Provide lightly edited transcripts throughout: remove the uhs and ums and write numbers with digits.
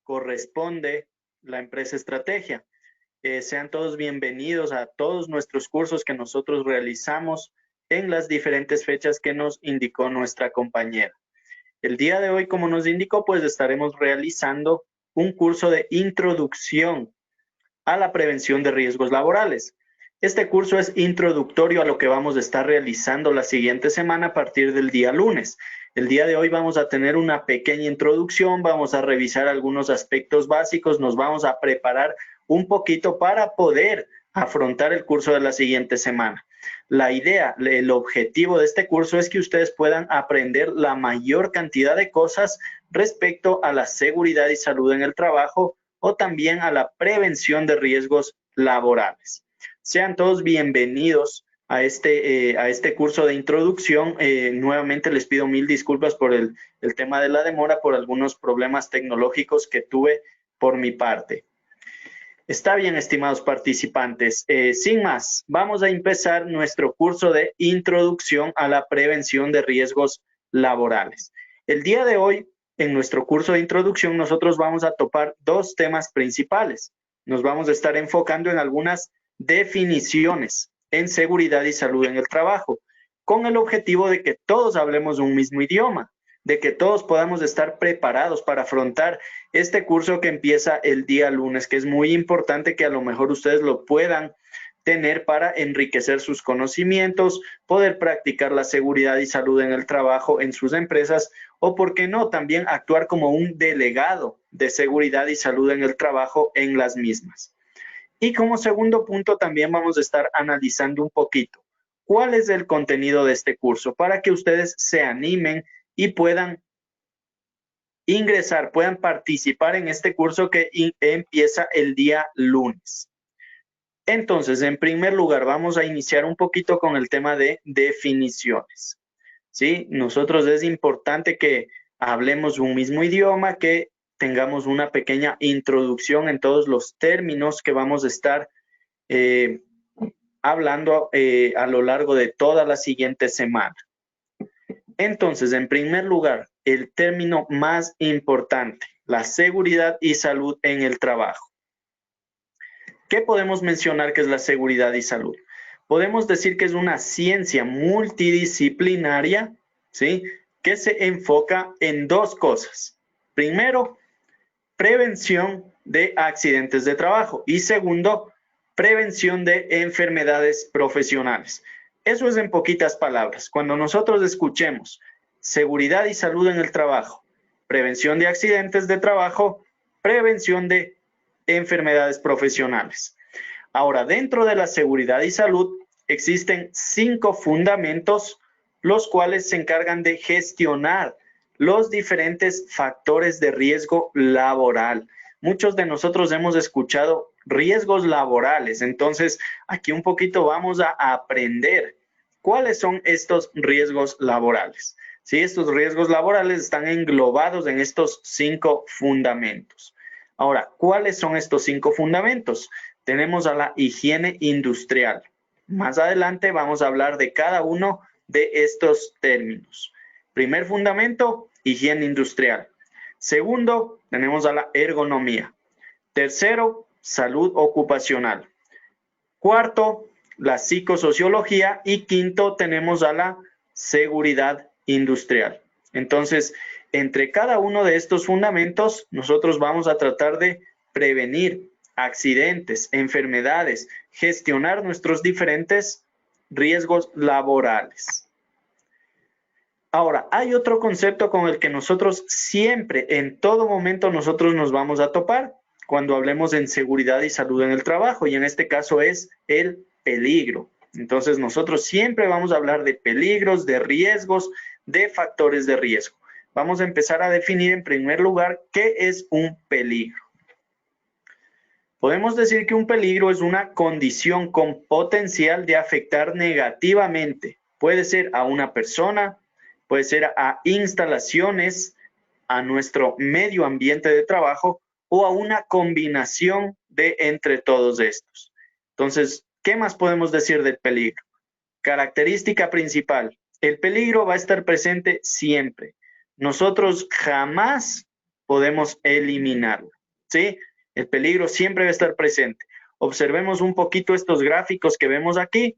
corresponde la empresa estrategia. Sean todos bienvenidos a todos nuestros cursos que nosotros realizamos en las diferentes fechas que nos indicó nuestra compañera. El día de hoy, como nos indicó, pues estaremos realizando un curso de introducción a la prevención de riesgos laborales. Este curso es introductorio a lo que vamos a estar realizando la siguiente semana a partir del día lunes. El día de hoy vamos a tener una pequeña introducción, vamos a revisar algunos aspectos básicos, nos vamos a preparar un poquito para poder afrontar el curso de la siguiente semana. La idea, el objetivo de este curso es que ustedes puedan aprender la mayor cantidad de cosas respecto a la seguridad y salud en el trabajo o también a la prevención de riesgos laborales. Sean todos bienvenidos a este curso de introducción. Nuevamente les pido mil disculpas por el tema de la demora, por algunos problemas tecnológicos que tuve por mi parte. Está bien, estimados participantes. Sin más, vamos a empezar nuestro curso de introducción a la prevención de riesgos laborales. El día de hoy, en nuestro curso de introducción, nosotros vamos a topar dos temas principales. Nos vamos a estar enfocando en algunas definiciones en seguridad y salud en el trabajo, con el objetivo de que todos hablemos un mismo idioma, de que todos podamos estar preparados para afrontar este curso que empieza el día lunes, que es muy importante que a lo mejor ustedes lo puedan tener para enriquecer sus conocimientos, poder practicar la seguridad y salud en el trabajo en sus empresas o, por qué no, también actuar como un delegado de seguridad y salud en el trabajo en las mismas. Y como segundo punto también vamos a estar analizando un poquito cuál es el contenido de este curso para que ustedes se animen y puedan ingresar, puedan participar en este curso que empieza el día lunes. Entonces, en primer lugar, vamos a iniciar un poquito con el tema de definiciones. ¿Sí? Nosotros es importante que hablemos un mismo idioma, que tengamos una pequeña introducción en todos los términos que vamos a estar hablando a lo largo de toda la siguiente semana. Entonces, en primer lugar, el término más importante, la seguridad y salud en el trabajo. ¿Qué podemos mencionar que es la seguridad y salud? Podemos decir que es una ciencia multidisciplinaria, ¿sí?, que se enfoca en dos cosas. Primero, prevención de accidentes de trabajo y segundo, prevención de enfermedades profesionales. Eso es en poquitas palabras. Cuando nosotros escuchemos seguridad y salud en el trabajo, prevención de accidentes de trabajo, prevención de enfermedades profesionales. Ahora, dentro de la seguridad y salud existen 5 fundamentos, los cuales se encargan de gestionar los diferentes factores de riesgo laboral. Muchos de nosotros hemos escuchado riesgos laborales, entonces aquí un poquito vamos a aprender cuáles son estos riesgos laborales. Sí, estos riesgos laborales están englobados en estos 5 fundamentos. Ahora, ¿cuáles son estos 5 fundamentos? Tenemos a la higiene industrial. Más adelante vamos a hablar de cada uno de estos términos. Primer fundamento, higiene industrial. Segundo, tenemos a la ergonomía. Tercero, salud ocupacional. Cuarto, la psicosociología. Y quinto, tenemos a la seguridad industrial. Entonces, entre cada uno de estos fundamentos, nosotros vamos a tratar de prevenir accidentes, enfermedades, gestionar nuestros diferentes riesgos laborales. Ahora, hay otro concepto con el que nosotros siempre, en todo momento, nosotros nos vamos a topar cuando hablemos en seguridad y salud en el trabajo, y en este caso es el peligro. Entonces, nosotros siempre vamos a hablar de peligros, de riesgos, de factores de riesgo. Vamos a empezar a definir en primer lugar qué es un peligro. Podemos decir que un peligro es una condición con potencial de afectar negativamente. Puede ser a una persona, puede ser a instalaciones, a nuestro medio ambiente de trabajo o a una combinación de entre todos estos. Entonces, ¿qué más podemos decir del peligro? Característica principal, el peligro va a estar presente siempre. Nosotros jamás podemos eliminarlo, ¿sí? El peligro siempre va a estar presente. Observemos un poquito estos gráficos que vemos aquí.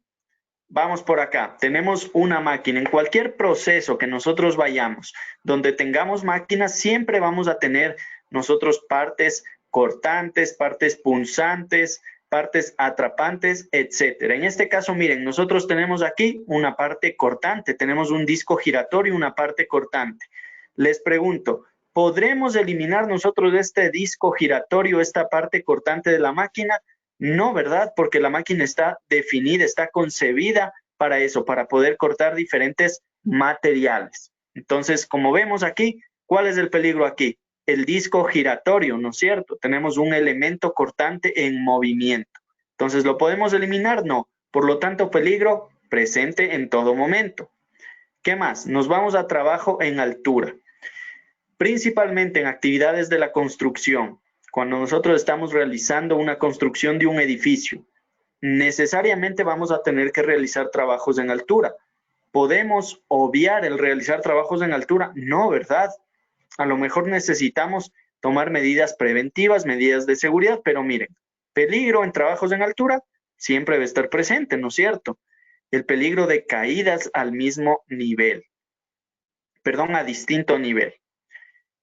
Vamos por acá. Tenemos una máquina. En cualquier proceso que nosotros vayamos, donde tengamos máquinas, siempre vamos a tener nosotros partes cortantes, partes punzantes, partes atrapantes, etcétera. En este caso, miren, nosotros tenemos aquí una parte cortante, tenemos un disco giratorio y una parte cortante. Les pregunto, ¿podremos eliminar nosotros de este disco giratorio esta parte cortante de la máquina? No, ¿verdad? Porque la máquina está definida, está concebida para eso, para poder cortar diferentes materiales. Entonces, como vemos aquí, ¿cuál es el peligro aquí? El disco giratorio, ¿no es cierto? Tenemos un elemento cortante en movimiento. Entonces, ¿lo podemos eliminar? No. Por lo tanto, peligro presente en todo momento. ¿Qué más? Nos vamos a trabajo en altura. Principalmente en actividades de la construcción. Cuando nosotros estamos realizando una construcción de un edificio, necesariamente vamos a tener que realizar trabajos en altura. ¿Podemos obviar el realizar trabajos en altura? No, ¿verdad? A lo mejor necesitamos tomar medidas preventivas, medidas de seguridad, pero miren, peligro en trabajos en altura siempre debe estar presente, ¿no es cierto? El peligro de caídas al mismo nivel, perdón, a distinto nivel.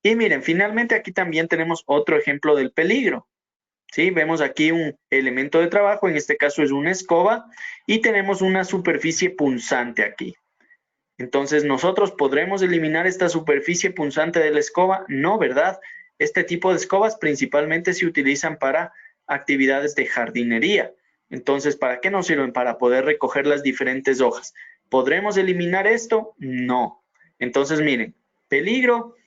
Y miren, finalmente aquí también tenemos otro ejemplo del peligro. ¿Sí? Vemos aquí un elemento de trabajo, en este caso es una escoba, y tenemos una superficie punzante aquí. Entonces, ¿nosotros podremos eliminar esta superficie punzante de la escoba? No, ¿verdad? Este tipo de escobas principalmente se utilizan para actividades de jardinería. Entonces, ¿para qué nos sirven? Para poder recoger las diferentes hojas. ¿Podremos eliminar esto? No. Entonces, miren, peligro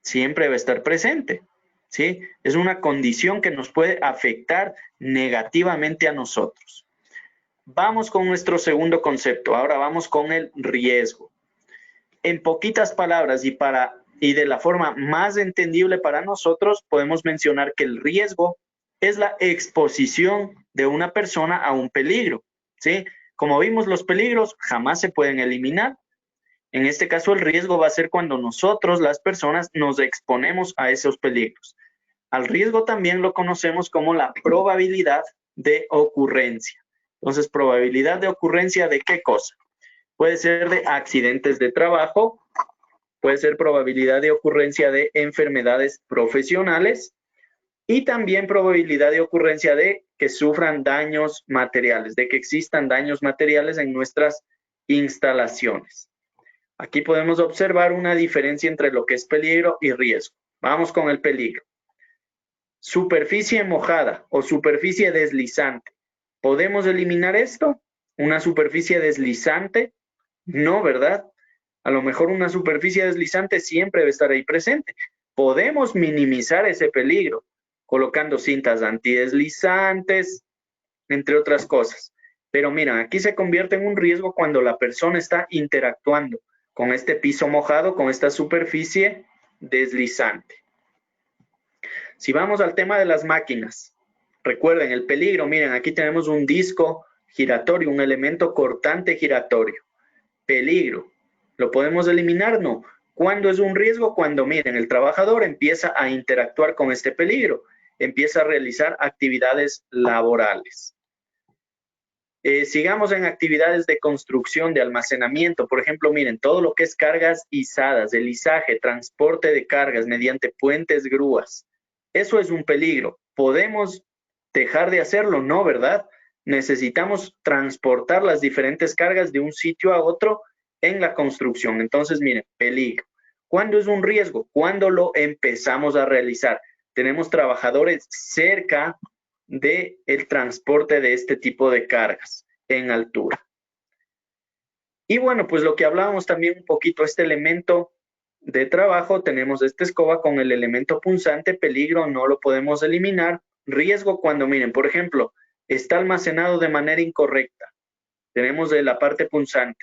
siempre va a estar presente, ¿sí? Es una condición que nos puede afectar negativamente a nosotros. Vamos con nuestro segundo concepto. Ahora vamos con el riesgo. En poquitas palabras y de la forma más entendible para nosotros, podemos mencionar que el riesgo es la exposición de una persona a un peligro, ¿sí? Como vimos, los peligros jamás se pueden eliminar. En este caso, el riesgo va a ser cuando nosotros, las personas, nos exponemos a esos peligros. Al riesgo también lo conocemos como la probabilidad de ocurrencia. Entonces, probabilidad de ocurrencia ¿de qué cosa? Puede ser de accidentes de trabajo, puede ser probabilidad de ocurrencia de enfermedades profesionales y también probabilidad de ocurrencia de que sufran daños materiales, de que existan daños materiales en nuestras instalaciones. Aquí podemos observar una diferencia entre lo que es peligro y riesgo. Vamos con el peligro. Superficie mojada o superficie deslizante. ¿Podemos eliminar esto? ¿Una superficie deslizante? No, ¿verdad? A lo mejor una superficie deslizante siempre debe estar ahí presente. Podemos minimizar ese peligro colocando cintas antideslizantes, entre otras cosas. Pero miren, aquí se convierte en un riesgo cuando la persona está interactuando con este piso mojado, con esta superficie deslizante. Si vamos al tema de las máquinas, recuerden el peligro, miren, aquí tenemos un disco giratorio, un elemento cortante giratorio. Peligro, ¿lo podemos eliminar? No. ¿Cuándo es un riesgo? Cuando, miren, el trabajador empieza a interactuar con este peligro, empieza a realizar actividades laborales. Sigamos en actividades de construcción, de almacenamiento. Por ejemplo, miren, todo lo que es cargas izadas, el izaje, transporte de cargas mediante puentes, grúas. Eso es un peligro. ¿Podemos dejar de hacerlo? No, ¿verdad? Necesitamos transportar las diferentes cargas de un sitio a otro en la construcción. Entonces, miren, peligro. ¿Cuándo es un riesgo? Cuando lo empezamos a realizar. Tenemos trabajadores cerca del transporte de este tipo de cargas en altura. Y bueno, pues lo que hablábamos también un poquito, este elemento de trabajo, tenemos esta escoba con el elemento punzante, peligro, no lo podemos eliminar. Riesgo cuando, miren, por ejemplo, está almacenado de manera incorrecta. Tenemos de la parte punzante.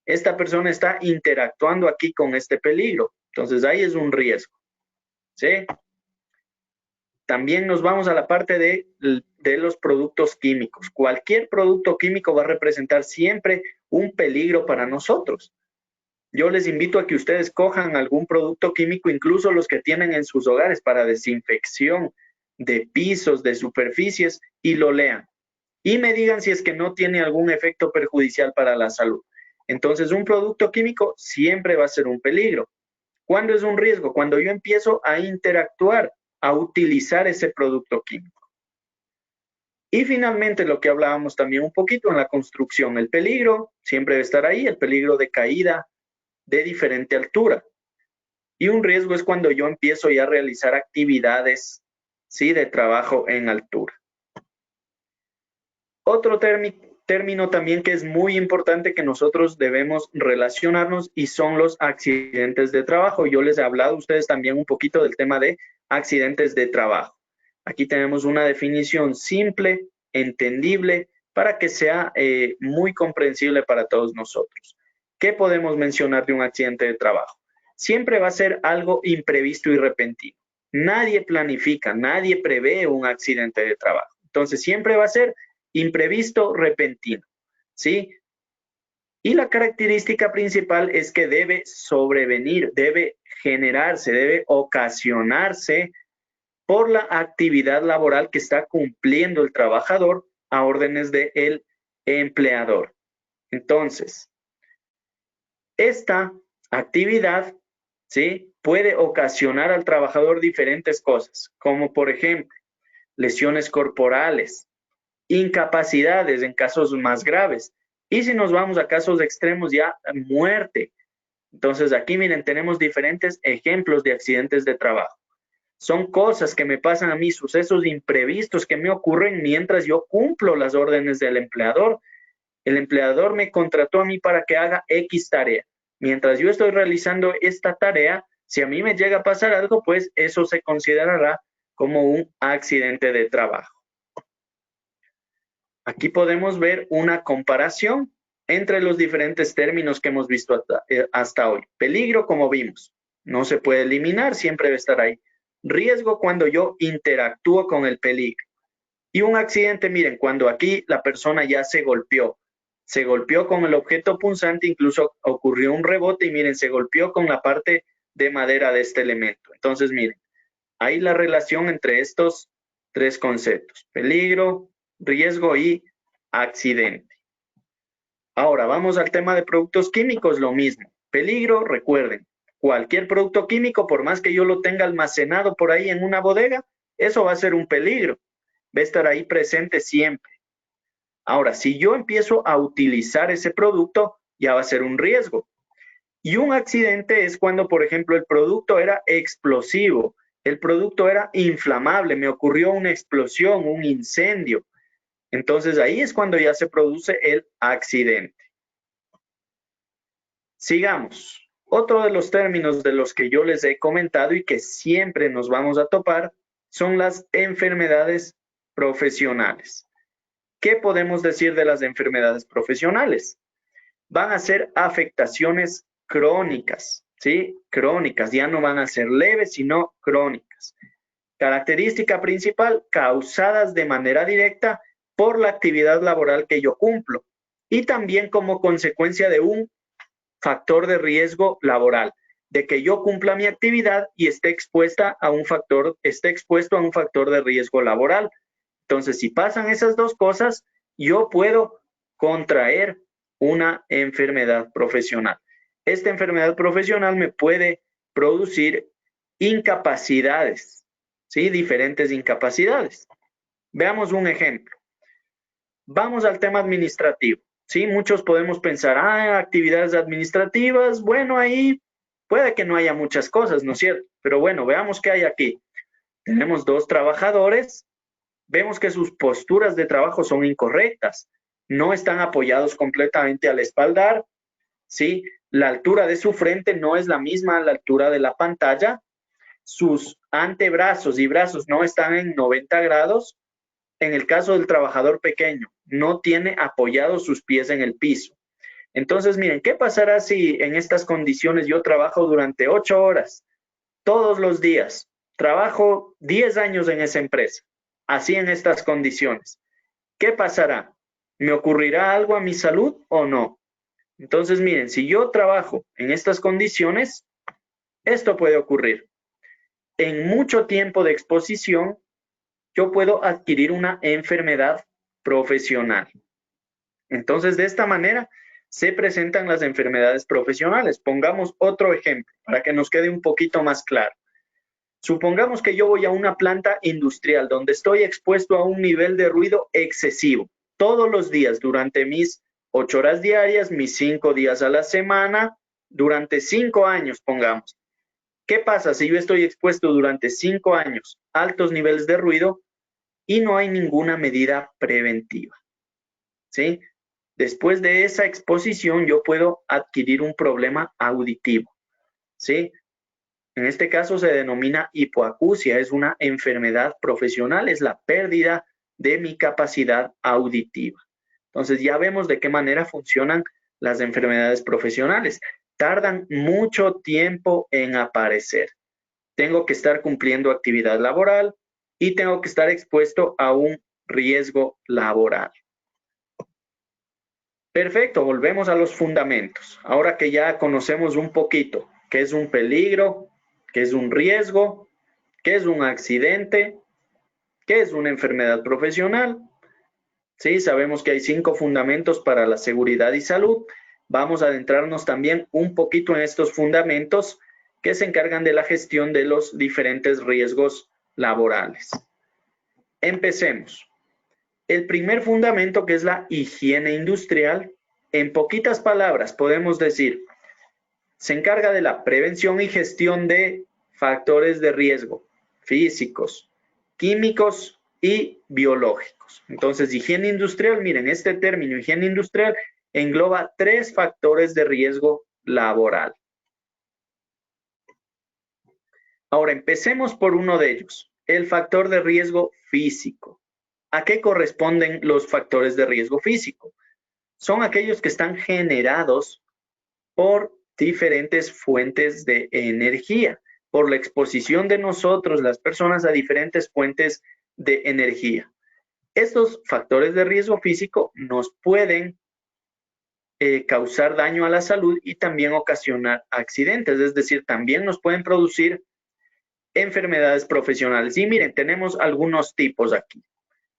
Esta persona está interactuando aquí con este peligro. Entonces ahí es un riesgo. ¿Sí? También nos vamos a la parte de los productos químicos. Cualquier producto químico va a representar siempre un peligro para nosotros. Yo les invito a que ustedes cojan algún producto químico, incluso los que tienen en sus hogares para desinfección de pisos, de superficies, y lo lean. Y me digan si es que no tiene algún efecto perjudicial para la salud. Entonces, un producto químico siempre va a ser un peligro. ¿Cuándo es un riesgo? Cuando yo empiezo a interactuar, a utilizar ese producto químico. Y finalmente, lo que hablábamos también un poquito en la construcción, el peligro siempre debe estar ahí, el peligro de caída de diferente altura. Y un riesgo es cuando yo empiezo ya a realizar actividades, ¿sí?, de trabajo en altura. Otro término también que es muy importante que nosotros debemos relacionarnos y son los accidentes de trabajo. Yo les he hablado a ustedes también un poquito del tema de accidentes de trabajo. Aquí tenemos una definición simple, entendible, para que sea muy comprensible para todos nosotros. ¿Qué podemos mencionar de un accidente de trabajo? Siempre va a ser algo imprevisto y repentino. Nadie planifica, nadie prevé un accidente de trabajo. Entonces, siempre va a ser imprevisto, repentino, ¿sí? Y la característica principal es que debe sobrevenir, debe generarse, debe ocasionarse por la actividad laboral que está cumpliendo el trabajador a órdenes del empleador. Entonces, esta actividad, ¿sí?, puede ocasionar al trabajador diferentes cosas, como por ejemplo, lesiones corporales, incapacidades en casos más graves. Y si nos vamos a casos extremos, ya muerte. Entonces aquí miren, tenemos diferentes ejemplos de accidentes de trabajo. Son cosas que me pasan a mí, sucesos imprevistos que me ocurren mientras yo cumplo las órdenes del empleador. El empleador me contrató a mí para que haga X tarea. Mientras yo estoy realizando esta tarea, si a mí me llega a pasar algo, pues eso se considerará como un accidente de trabajo. Aquí podemos ver una comparación entre los diferentes términos que hemos visto hasta hoy. Peligro, como vimos, no se puede eliminar, siempre debe estar ahí. Riesgo cuando yo interactúo con el peligro. Y un accidente, miren, cuando aquí la persona ya se golpeó con el objeto punzante, incluso ocurrió un rebote y miren, se golpeó con la parte de madera de este elemento. Entonces, miren, hay la relación entre estos tres conceptos: peligro, riesgo y accidente. Ahora vamos al tema de productos químicos, lo mismo. Peligro, recuerden, cualquier producto químico, por más que yo lo tenga almacenado por ahí en una bodega, eso va a ser un peligro. Va a estar ahí presente siempre. Ahora, si yo empiezo a utilizar ese producto, ya va a ser un riesgo. Y un accidente es cuando, por ejemplo, el producto era explosivo, el producto era inflamable, me ocurrió una explosión, un incendio. Entonces ahí es cuando ya se produce el accidente. Sigamos. Otro de los términos de los que yo les he comentado y que siempre nos vamos a topar son las enfermedades profesionales. ¿Qué podemos decir de las enfermedades profesionales? Van a ser afectaciones crónicas, ¿sí? Crónicas, ya no van a ser leves, sino crónicas. Característica principal, causadas de manera directa por la actividad laboral que yo cumplo y también como consecuencia de un factor de riesgo laboral, de que yo cumpla mi actividad y esté expuesto a un factor de riesgo laboral. Entonces, si pasan esas dos cosas, yo puedo contraer una enfermedad profesional. Esta enfermedad profesional me puede producir incapacidades, ¿sí? Diferentes incapacidades. Veamos un ejemplo. Vamos al tema administrativo, ¿sí? Muchos podemos pensar, actividades administrativas, bueno, ahí puede que no haya muchas cosas, ¿no es cierto? Pero bueno, veamos qué hay aquí. Tenemos dos trabajadores, vemos que sus posturas de trabajo son incorrectas, no están apoyados completamente al espaldar, ¿sí? La altura de su frente no es la misma a la altura de la pantalla, sus antebrazos y brazos no están en 90 grados. En el caso del trabajador pequeño, no tiene apoyados sus pies en el piso. Entonces, miren, ¿qué pasará si en estas condiciones yo trabajo durante 8 horas, todos los días? Trabajo 10 años en esa empresa, así en estas condiciones. ¿Qué pasará? ¿Me ocurrirá algo a mi salud o no? Entonces, miren, si yo trabajo en estas condiciones, esto puede ocurrir. En mucho tiempo de exposición, yo puedo adquirir una enfermedad profesional. Entonces, de esta manera se presentan las enfermedades profesionales. Pongamos otro ejemplo para que nos quede un poquito más claro. Supongamos que yo voy a una planta industrial donde estoy expuesto a un nivel de ruido excesivo todos los días durante mis 8 horas diarias, mis 5 días a la semana, durante 5 años, pongamos. ¿Qué pasa si yo estoy expuesto durante 5 años a altos niveles de ruido y no hay ninguna medida preventiva? ¿Sí? Después de esa exposición, yo puedo adquirir un problema auditivo. ¿Sí? En este caso se denomina hipoacusia, es una enfermedad profesional, es la pérdida de mi capacidad auditiva. Entonces ya vemos de qué manera funcionan las enfermedades profesionales. Tardan mucho tiempo en aparecer. Tengo que estar cumpliendo actividad laboral y tengo que estar expuesto a un riesgo laboral. Perfecto, volvemos a los fundamentos. Ahora que ya conocemos un poquito qué es un peligro, qué es un riesgo, qué es un accidente, qué es una enfermedad profesional. Sí, sabemos que hay 5 fundamentos para la seguridad y salud. Vamos a adentrarnos también un poquito en estos fundamentos que se encargan de la gestión de los diferentes riesgos laborales. Empecemos. El primer fundamento, que es la higiene industrial, en poquitas palabras podemos decir, se encarga de la prevención y gestión de factores de riesgo físicos, químicos y biológicos. Entonces, higiene industrial, miren, este término higiene industrial engloba 3 factores de riesgo laboral. Ahora, empecemos por uno de ellos, el factor de riesgo físico. ¿A qué corresponden los factores de riesgo físico? Son aquellos que están generados por diferentes fuentes de energía, por la exposición de nosotros, las personas, a diferentes fuentes de energía. Estos factores de riesgo físico nos pueden causar daño a la salud y también ocasionar accidentes, es decir, también nos pueden producir enfermedades profesionales. Y miren, tenemos algunos tipos aquí.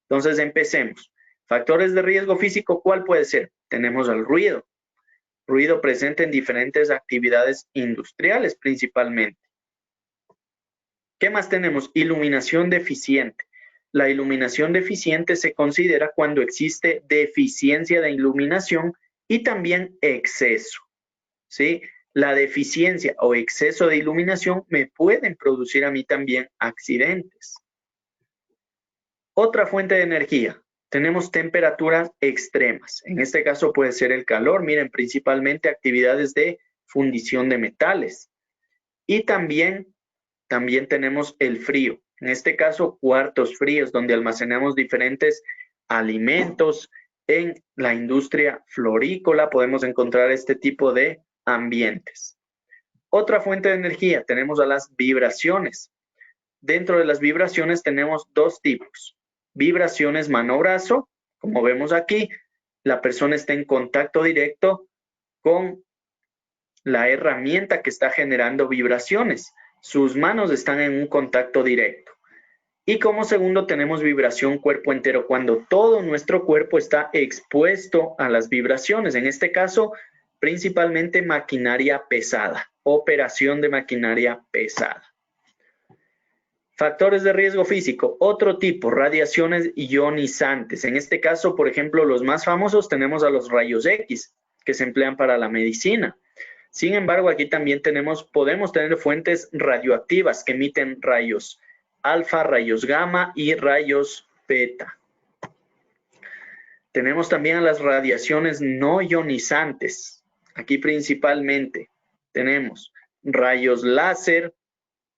Entonces, empecemos. Factores de riesgo físico, ¿cuál puede ser? Tenemos el ruido. Ruido presente en diferentes actividades industriales principalmente. ¿Qué más tenemos? Iluminación deficiente. La iluminación deficiente se considera cuando existe deficiencia de iluminación y también exceso. ¿Sí? La deficiencia o exceso de iluminación me pueden producir a mí también accidentes. Otra fuente de energía. Tenemos temperaturas extremas. En este caso puede ser el calor. Miren, principalmente actividades de fundición de metales. Y también tenemos el frío. En este caso, cuartos fríos, donde almacenamos diferentes alimentos. En la industria florícola podemos encontrar este tipo de ambientes. Otra fuente de energía, tenemos a las vibraciones. Dentro de las vibraciones tenemos 2 tipos. Vibraciones mano-brazo, como vemos aquí, la persona está en contacto directo con la herramienta que está generando vibraciones. Sus manos están en un contacto directo. Y como segundo tenemos vibración cuerpo entero, cuando todo nuestro cuerpo está expuesto a las vibraciones. En este caso, principalmente maquinaria pesada, operación de maquinaria pesada. Factores de riesgo físico, otro tipo, radiaciones ionizantes. En este caso, por ejemplo, los más famosos tenemos a los rayos X, que se emplean para la medicina. Sin embargo, aquí también podemos tener fuentes radioactivas que emiten rayos alfa, rayos gamma y rayos beta. Tenemos también a las radiaciones no ionizantes. Aquí principalmente tenemos rayos láser,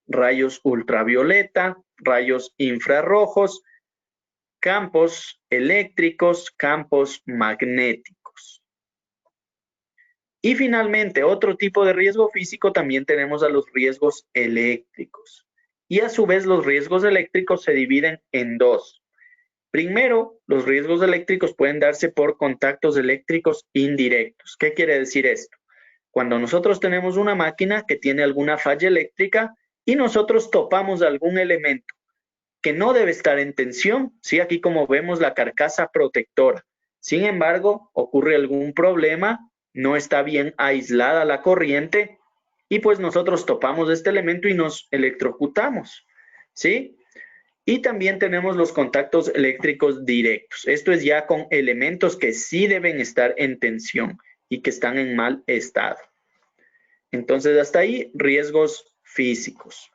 rayos ultravioleta, rayos infrarrojos, campos eléctricos, campos magnéticos. Y finalmente, otro tipo de riesgo físico también tenemos a los riesgos eléctricos. Y a su vez los riesgos eléctricos se dividen en 2. Primero, los riesgos eléctricos pueden darse por contactos eléctricos indirectos. ¿Qué quiere decir esto? Cuando nosotros tenemos una máquina que tiene alguna falla eléctrica y nosotros topamos algún elemento que no debe estar en tensión, ¿sí? Aquí como vemos la carcasa protectora. Sin embargo, ocurre algún problema, no está bien aislada la corriente y pues nosotros topamos este elemento y nos electrocutamos, ¿sí? Y también tenemos los contactos eléctricos directos. Esto es ya con elementos que sí deben estar en tensión y que están en mal estado. Entonces, hasta ahí, riesgos físicos.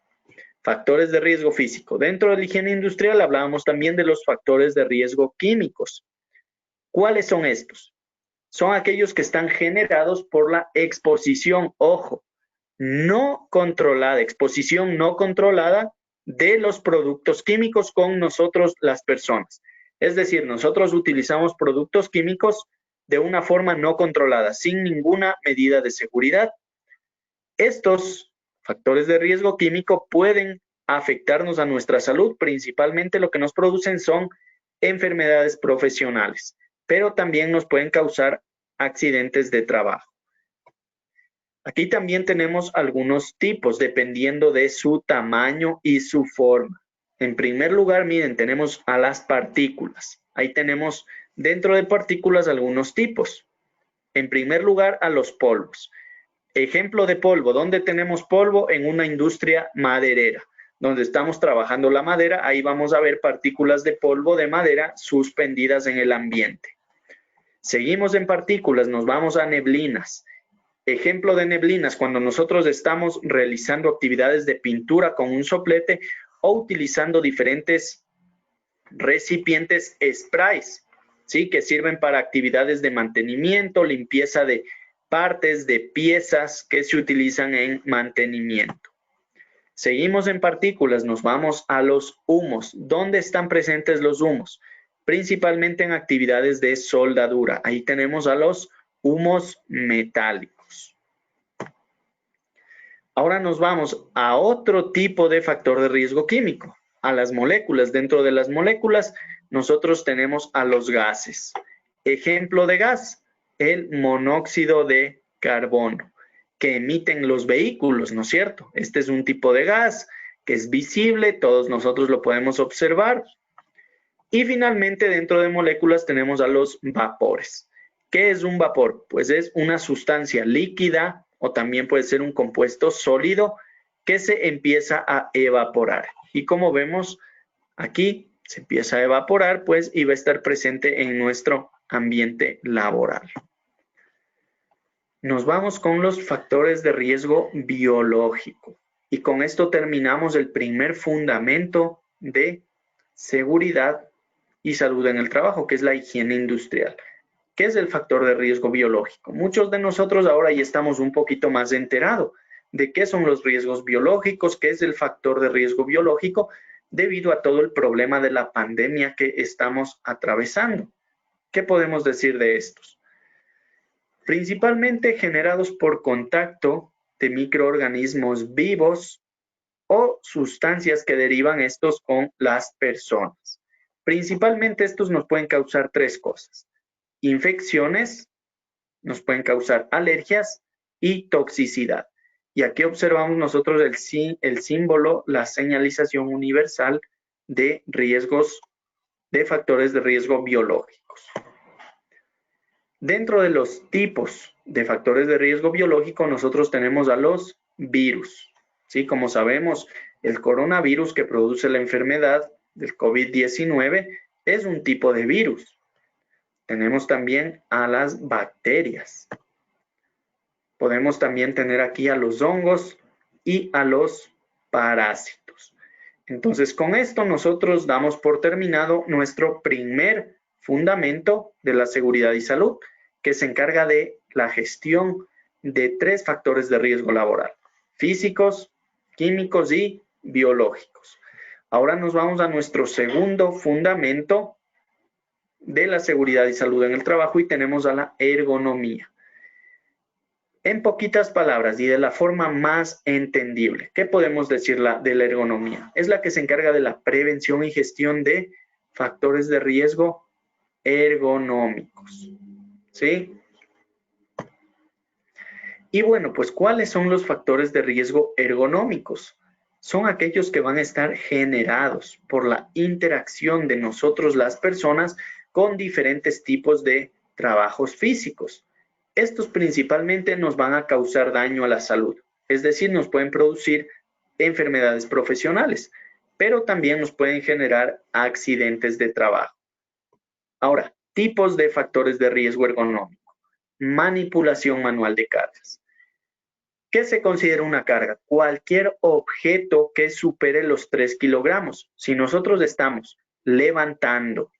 Factores de riesgo físico. Dentro de la higiene industrial hablábamos también de los factores de riesgo químicos. ¿Cuáles son estos? Son aquellos que están generados por la exposición, ojo, no controlada, exposición no controlada de los productos químicos con nosotros las personas. Es decir, nosotros utilizamos productos químicos de una forma no controlada, sin ninguna medida de seguridad. Estos factores de riesgo químico pueden afectarnos a nuestra salud, principalmente lo que nos producen son enfermedades profesionales, pero también nos pueden causar accidentes de trabajo. Aquí también tenemos algunos tipos dependiendo de su tamaño y su forma. En primer lugar, miren, tenemos a las partículas. Ahí tenemos dentro de partículas algunos tipos. En primer lugar, a los polvos. Ejemplo de polvo, ¿dónde tenemos polvo? En una industria maderera, donde estamos trabajando la madera, ahí vamos a ver partículas de polvo de madera suspendidas en el ambiente. Seguimos en partículas, nos vamos a neblinas. Ejemplo de neblinas, cuando nosotros estamos realizando actividades de pintura con un soplete o utilizando diferentes recipientes sprays, ¿sí? Que sirven para actividades de mantenimiento, limpieza de partes de piezas que se utilizan en mantenimiento. Seguimos en partículas, nos vamos a los humos. ¿Dónde están presentes los humos? Principalmente en actividades de soldadura. Ahí tenemos a los humos metálicos. Ahora nos vamos a otro tipo de factor de riesgo químico, a las moléculas. Dentro de las moléculas, nosotros tenemos a los gases. Ejemplo de gas, el monóxido de carbono que emiten los vehículos, ¿no es cierto? Este es un tipo de gas que es visible, todos nosotros lo podemos observar. Y finalmente, dentro de moléculas tenemos a los vapores. ¿Qué es un vapor? Pues es una sustancia líquida o también puede ser un compuesto sólido que se empieza a evaporar. Y como vemos aquí, se empieza a evaporar, pues, y va a estar presente en nuestro ambiente laboral. Nos vamos con los factores de riesgo biológico. Y con esto terminamos el primer fundamento de seguridad y salud en el trabajo, que es la higiene industrial. ¿Qué es el factor de riesgo biológico? Muchos de nosotros ahora ya estamos un poquito más enterados de qué son los riesgos biológicos, qué es el factor de riesgo biológico, debido a todo el problema de la pandemia que estamos atravesando. ¿Qué podemos decir de estos? Principalmente generados por contacto de microorganismos vivos o sustancias que derivan estos con las personas. Principalmente estos nos pueden causar tres cosas: infecciones, nos pueden causar alergias y toxicidad. Y aquí observamos nosotros el símbolo, la señalización universal de riesgos, de factores de riesgo biológicos. Dentro de los tipos de factores de riesgo biológico, nosotros tenemos a los virus. ¿Sí? Como sabemos, el coronavirus que produce la enfermedad del COVID-19 es un tipo de virus. Tenemos también a las bacterias. Podemos también tener aquí a los hongos y a los parásitos. Entonces, con esto nosotros damos por terminado nuestro primer fundamento de la seguridad y salud, que se encarga de la gestión de tres factores de riesgo laboral: físicos, químicos y biológicos. Ahora nos vamos a nuestro segundo fundamento de la seguridad y salud en el trabajo y tenemos a la ergonomía. En poquitas palabras y de la forma más entendible, ¿qué podemos decir de la ergonomía? Es la que se encarga de la prevención y gestión de factores de riesgo ergonómicos, ¿sí? Y bueno, pues ¿cuáles son los factores de riesgo ergonómicos? Son aquellos que van a estar generados por la interacción de nosotros las personas con diferentes tipos de trabajos físicos. Estos principalmente nos van a causar daño a la salud, es decir, nos pueden producir enfermedades profesionales, pero también nos pueden generar accidentes de trabajo. Ahora, tipos de factores de riesgo ergonómico. Manipulación manual de cargas. ¿Qué se considera una carga? Cualquier objeto que supere los 3 kilogramos. Si nosotros estamos levantando,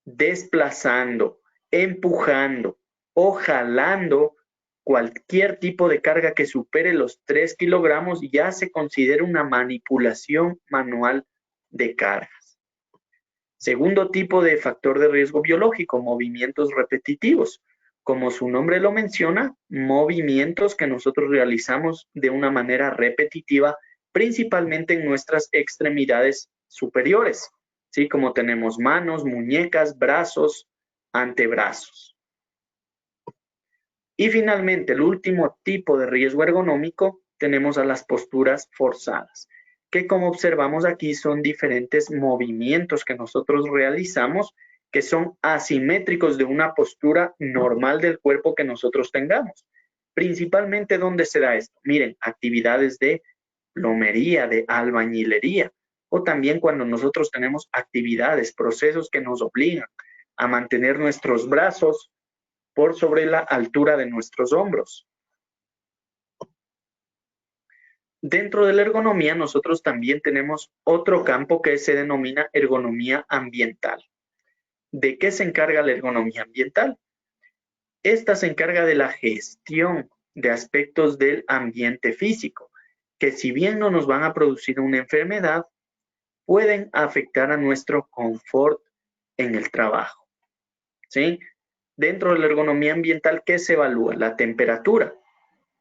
desplazando, empujando o jalando cualquier tipo de carga que supere los 3 kilogramos, ya se considera una manipulación manual de cargas. Segundo tipo de factor de riesgo biológico, movimientos repetitivos. Como su nombre lo menciona, movimientos que nosotros realizamos de una manera repetitiva, principalmente en nuestras extremidades superiores, ¿sí? Como tenemos manos, muñecas, brazos, antebrazos. Y finalmente, el último tipo de riesgo ergonómico, tenemos a las posturas forzadas, que como observamos aquí son diferentes movimientos que nosotros realizamos que son asimétricos de una postura normal del cuerpo que nosotros tengamos. Principalmente, ¿dónde se da esto? Miren, actividades de plomería, de albañilería, o también cuando nosotros tenemos actividades, procesos que nos obligan a mantener nuestros brazos por sobre la altura de nuestros hombros. Dentro de la ergonomía, nosotros también tenemos otro campo que se denomina ergonomía ambiental. ¿De qué se encarga la ergonomía ambiental? Esta se encarga de la gestión de aspectos del ambiente físico, que si bien no nos van a producir una enfermedad, pueden afectar a nuestro confort en el trabajo, ¿sí? Dentro de la ergonomía ambiental, ¿qué se evalúa? La temperatura,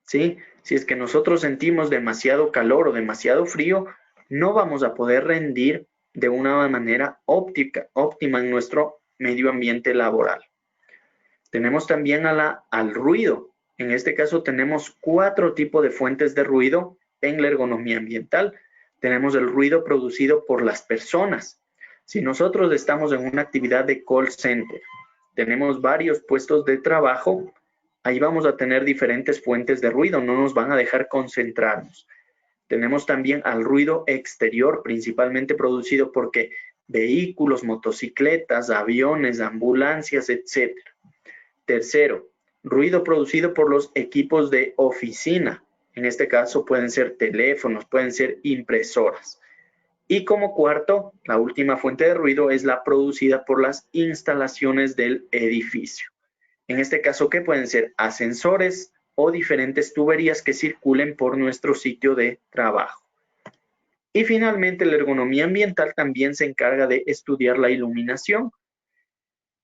¿sí? Si es que nosotros sentimos demasiado calor o demasiado frío, no vamos a poder rendir de una manera óptima en nuestro medio ambiente laboral. Tenemos también al ruido. En este caso tenemos 4 tipos de fuentes de ruido en la ergonomía ambiental. Tenemos el ruido producido por las personas. Si nosotros estamos en una actividad de call center, tenemos varios puestos de trabajo, ahí vamos a tener diferentes fuentes de ruido, no nos van a dejar concentrarnos. Tenemos también al ruido exterior, principalmente producido por vehículos, motocicletas, aviones, ambulancias, etc. Tercero, ruido producido por los equipos de oficina. En este caso pueden ser teléfonos, pueden ser impresoras. Y como cuarto, la última fuente de ruido es la producida por las instalaciones del edificio. En este caso, ¿qué pueden ser? Ascensores o diferentes tuberías que circulen por nuestro sitio de trabajo. Y finalmente, la ergonomía ambiental también se encarga de estudiar la iluminación.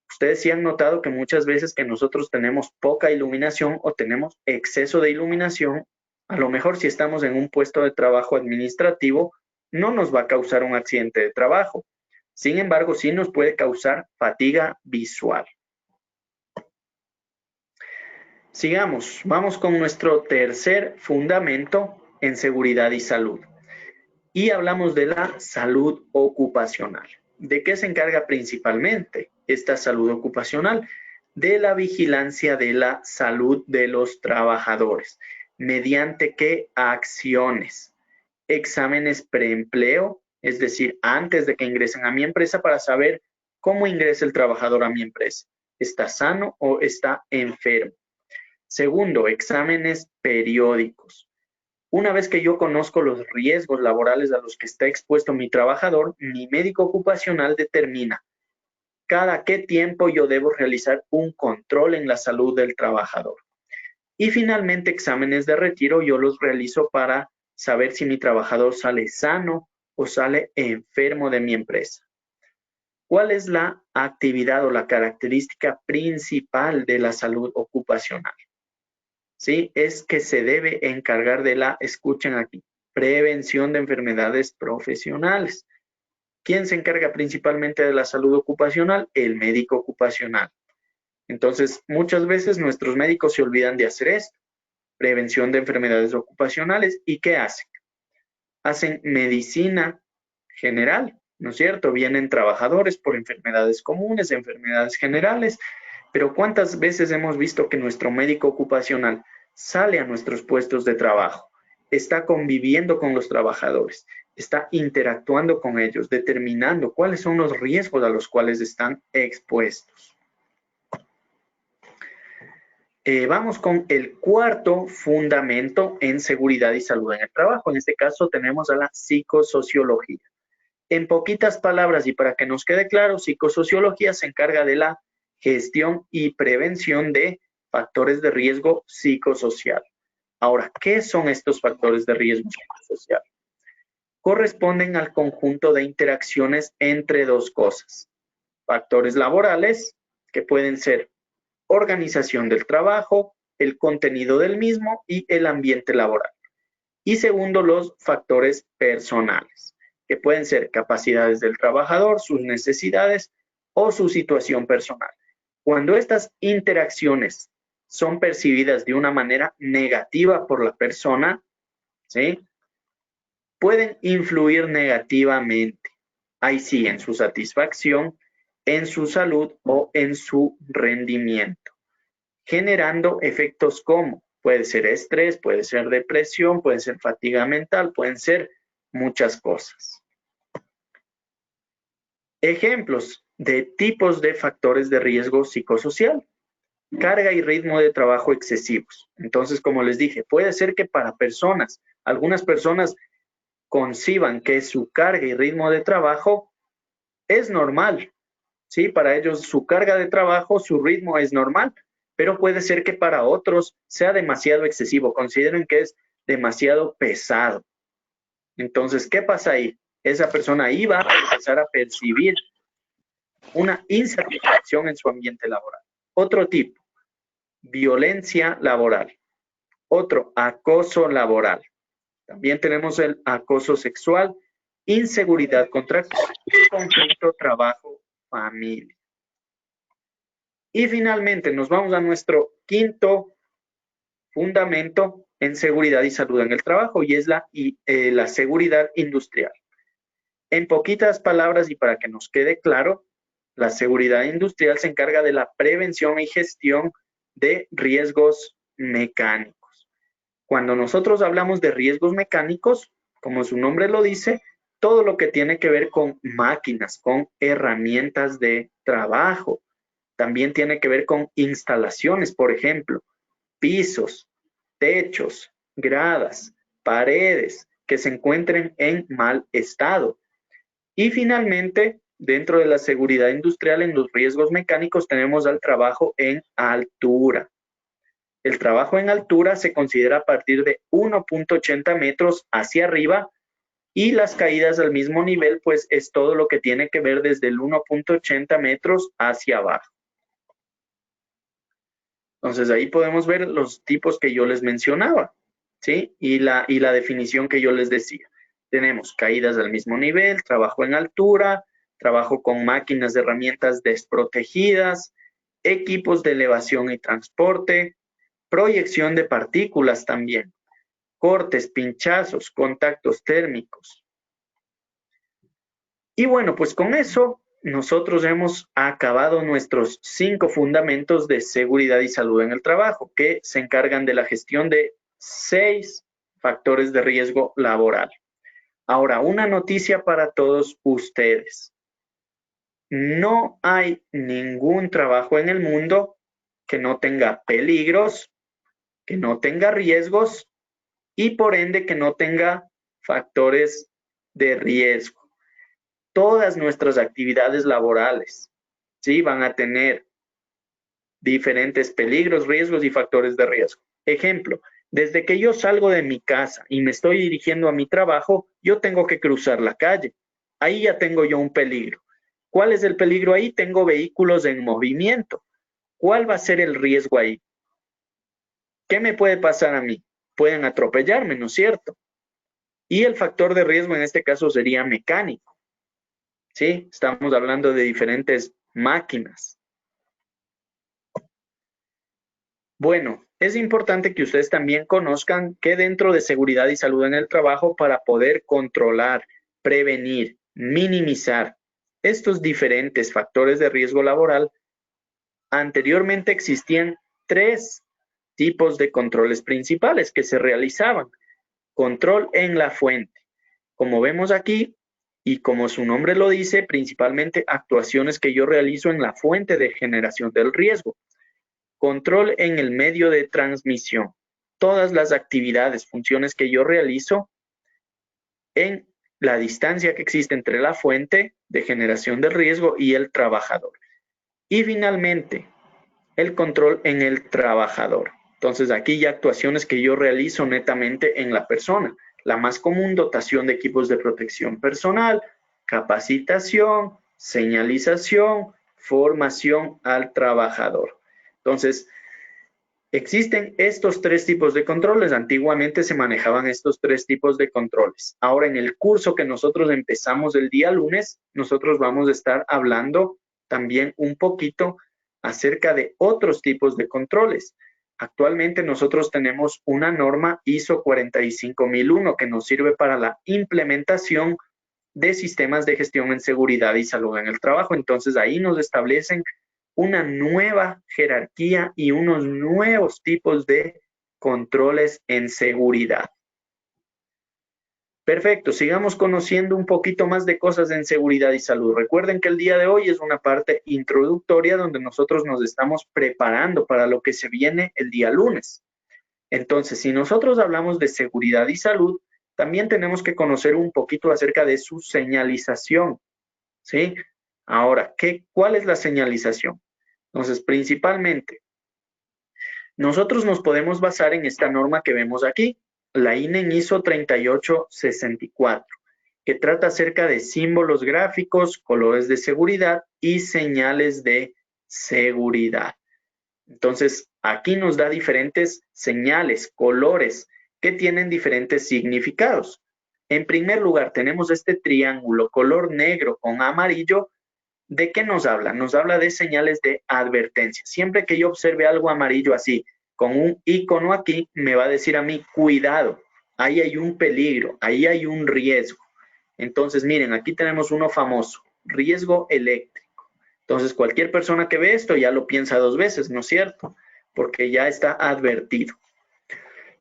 Ustedes sí han notado que muchas veces que nosotros tenemos poca iluminación o tenemos exceso de iluminación, a lo mejor si estamos en un puesto de trabajo administrativo, no nos va a causar un accidente de trabajo. Sin embargo, sí nos puede causar fatiga visual. Sigamos, vamos con nuestro tercer fundamento en seguridad y salud. Y hablamos de la salud ocupacional. ¿De qué se encarga principalmente esta salud ocupacional? De la vigilancia de la salud de los trabajadores. ¿Mediante qué acciones? Exámenes preempleo, es decir, antes de que ingresen a mi empresa para saber cómo ingresa el trabajador a mi empresa. ¿Está sano o está enfermo? Segundo, exámenes periódicos. Una vez que yo conozco los riesgos laborales a los que está expuesto mi trabajador, mi médico ocupacional determina cada qué tiempo yo debo realizar un control en la salud del trabajador. Y finalmente, exámenes de retiro yo los realizo para saber si mi trabajador sale sano o sale enfermo de mi empresa. ¿Cuál es la actividad o la característica principal de la salud ocupacional? ¿Sí? Es que se debe encargar de la, escuchen aquí, prevención de enfermedades profesionales. ¿Quién se encarga principalmente de la salud ocupacional? El médico ocupacional. Entonces, muchas veces nuestros médicos se olvidan de hacer esto, prevención de enfermedades ocupacionales. ¿Y qué hacen? Hacen medicina general, ¿no es cierto? Vienen trabajadores por enfermedades comunes, enfermedades generales, pero ¿cuántas veces hemos visto que nuestro médico ocupacional sale a nuestros puestos de trabajo, está conviviendo con los trabajadores, está interactuando con ellos, determinando cuáles son los riesgos a los cuales están expuestos? Vamos con el cuarto fundamento en seguridad y salud en el trabajo. En este caso tenemos a la psicosociología. En poquitas palabras y para que nos quede claro, psicosociología se encarga de la gestión y prevención de factores de riesgo psicosocial. Ahora, ¿qué son estos factores de riesgo psicosocial? Corresponden al conjunto de interacciones entre dos cosas. Factores laborales, que pueden ser organización del trabajo, el contenido del mismo y el ambiente laboral. Y segundo, los factores personales, que pueden ser capacidades del trabajador, sus necesidades o su situación personal. Cuando estas interacciones son percibidas de una manera negativa por la persona, ¿sí?, pueden influir negativamente, ahí sí, en su satisfacción, en su salud o en su rendimiento, generando efectos como puede ser estrés, puede ser depresión, puede ser fatiga mental, pueden ser muchas cosas. Ejemplos de tipos de factores de riesgo psicosocial. Carga y ritmo de trabajo excesivos. Entonces, como les dije, puede ser que para algunas personas conciban que su carga y ritmo de trabajo es normal, ¿sí? Para ellos su carga de trabajo, su ritmo es normal, pero puede ser que para otros sea demasiado excesivo, consideren que es demasiado pesado. Entonces, ¿qué pasa ahí? Esa persona ahí va a empezar a percibir una insatisfacción en su ambiente laboral. Otro tipo, violencia laboral. Otro, acoso laboral. También tenemos el acoso sexual, inseguridad contractual, conflicto, trabajo, familia. Y finalmente nos vamos a nuestro quinto fundamento en seguridad y salud en el trabajo y es la seguridad industrial. En poquitas palabras y para que nos quede claro, la seguridad industrial se encarga de la prevención y gestión de riesgos mecánicos. Cuando nosotros hablamos de riesgos mecánicos, como su nombre lo dice, todo lo que tiene que ver con máquinas, con herramientas de trabajo. También tiene que ver con instalaciones, por ejemplo, pisos, techos, gradas, paredes que se encuentren en mal estado. Y finalmente, dentro de la seguridad industrial, en los riesgos mecánicos, tenemos al trabajo en altura. El trabajo en altura se considera a partir de 1.80 metros hacia arriba y las caídas al mismo nivel, pues es todo lo que tiene que ver desde el 1.80 metros hacia abajo. Entonces ahí podemos ver los tipos que yo les mencionaba, ¿sí? Y la definición que yo les decía. Tenemos caídas al mismo nivel, trabajo en altura, trabajo con máquinas de herramientas desprotegidas, equipos de elevación y transporte, proyección de partículas también, cortes, pinchazos, contactos térmicos. Y bueno, pues con eso nosotros hemos acabado nuestros 5 fundamentos de seguridad y salud en el trabajo, que se encargan de la gestión de 6 factores de riesgo laboral. Ahora, una noticia para todos ustedes. No hay ningún trabajo en el mundo que no tenga peligros, que no tenga riesgos y por ende que no tenga factores de riesgo. Todas nuestras actividades laborales, ¿sí?, van a tener diferentes peligros, riesgos y factores de riesgo. Ejemplo, desde que yo salgo de mi casa y me estoy dirigiendo a mi trabajo, yo tengo que cruzar la calle. Ahí ya tengo yo un peligro. ¿Cuál es el peligro ahí? Tengo vehículos en movimiento. ¿Cuál va a ser el riesgo ahí? ¿Qué me puede pasar a mí? Pueden atropellarme, ¿no es cierto? Y el factor de riesgo en este caso sería mecánico. ¿sí? Estamos hablando de diferentes máquinas. Bueno, es importante que ustedes también conozcan que dentro de seguridad y salud en el trabajo, para poder controlar, prevenir, minimizar estos diferentes factores de riesgo laboral, anteriormente existían 3 tipos de controles principales que se realizaban. Control en la fuente. Como vemos aquí, y como su nombre lo dice, principalmente actuaciones que yo realizo en la fuente de generación del riesgo. Control en el medio de transmisión. Todas las actividades, funciones que yo realizo en la distancia que existe entre la fuente de generación del riesgo y el trabajador. Y finalmente, el control en el trabajador. Entonces, aquí ya actuaciones que yo realizo netamente en la persona. La más común, dotación de equipos de protección personal, capacitación, señalización, formación al trabajador. Entonces, existen estos 3 tipos de controles. Antiguamente se manejaban estos 3 tipos de controles. Ahora, en el curso que nosotros empezamos el día lunes, nosotros vamos a estar hablando también un poquito acerca de otros tipos de controles. Actualmente nosotros tenemos una norma ISO 45001 que nos sirve para la implementación de sistemas de gestión en seguridad y salud en el trabajo. Entonces ahí nos establecen una nueva jerarquía y unos nuevos tipos de controles en seguridad. Perfecto, sigamos conociendo un poquito más de cosas en seguridad y salud. Recuerden que el día de hoy es una parte introductoria donde nosotros nos estamos preparando para lo que se viene el día lunes. Entonces, si nosotros hablamos de seguridad y salud, también tenemos que conocer un poquito acerca de su señalización, ¿sí? Ahora, ¿cuál es la señalización? Entonces, principalmente, nosotros nos podemos basar en esta norma que vemos aquí, la INEN ISO 3864, que trata acerca de símbolos gráficos, colores de seguridad y señales de seguridad. Entonces, aquí nos da diferentes señales, colores, que tienen diferentes significados. En primer lugar, tenemos este triángulo color negro con amarillo. ¿De qué nos habla? Nos habla de señales de advertencia. Siempre que yo observe algo amarillo así, con un icono aquí, me va a decir a mí, cuidado, ahí hay un peligro, ahí hay un riesgo. Entonces, miren, aquí tenemos uno famoso, riesgo eléctrico. Entonces, cualquier persona que ve esto ya lo piensa 2 veces, ¿no es cierto? Porque ya está advertido.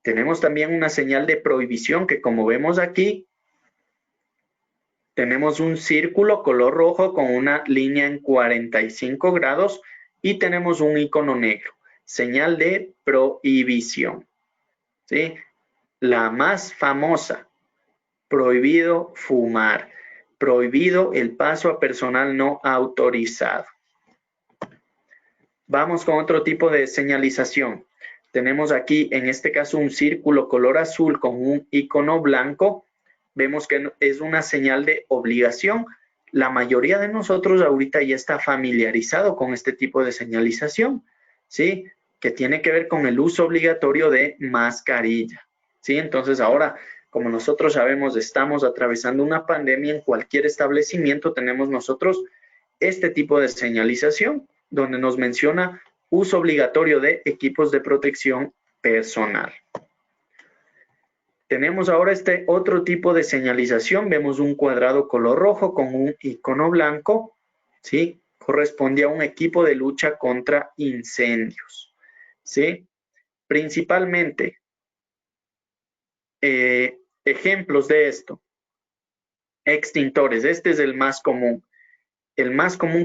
Tenemos también una señal de prohibición que, como vemos aquí, tenemos un círculo color rojo con una línea en 45 grados y tenemos un icono negro, señal de prohibición. ¿Sí? La más famosa, prohibido fumar, prohibido el paso a personal no autorizado. Vamos con otro tipo de señalización. Tenemos aquí, en este caso, un círculo color azul con un icono blanco. Vemos que es una señal de obligación. La mayoría de nosotros ahorita ya está familiarizado con este tipo de señalización, ¿sí? Que tiene que ver con el uso obligatorio de mascarilla, ¿sí? Entonces ahora, como nosotros sabemos, estamos atravesando una pandemia. En cualquier establecimiento tenemos nosotros este tipo de señalización, donde nos menciona uso obligatorio de equipos de protección personal. Tenemos ahora este otro tipo de señalización. Vemos un cuadrado color rojo con un icono blanco, ¿sí? Corresponde a un equipo de lucha contra incendios, ¿sí? Principalmente, ejemplos de esto. Extintores, este es el más común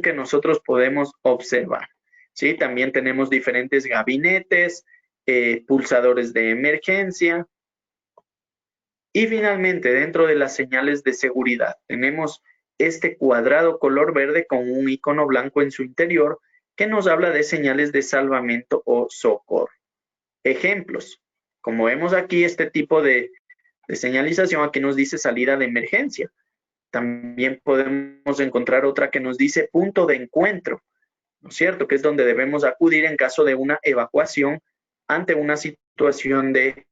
que nosotros podemos observar, ¿sí? También tenemos diferentes gabinetes, pulsadores de emergencia. Y finalmente, dentro de las señales de seguridad, tenemos este cuadrado color verde con un icono blanco en su interior que nos habla de señales de salvamento o socorro. Ejemplos, como vemos aquí, este tipo de señalización aquí nos dice salida de emergencia. También podemos encontrar otra que nos dice punto de encuentro, ¿no es cierto? Que es donde debemos acudir en caso de una evacuación ante una situación de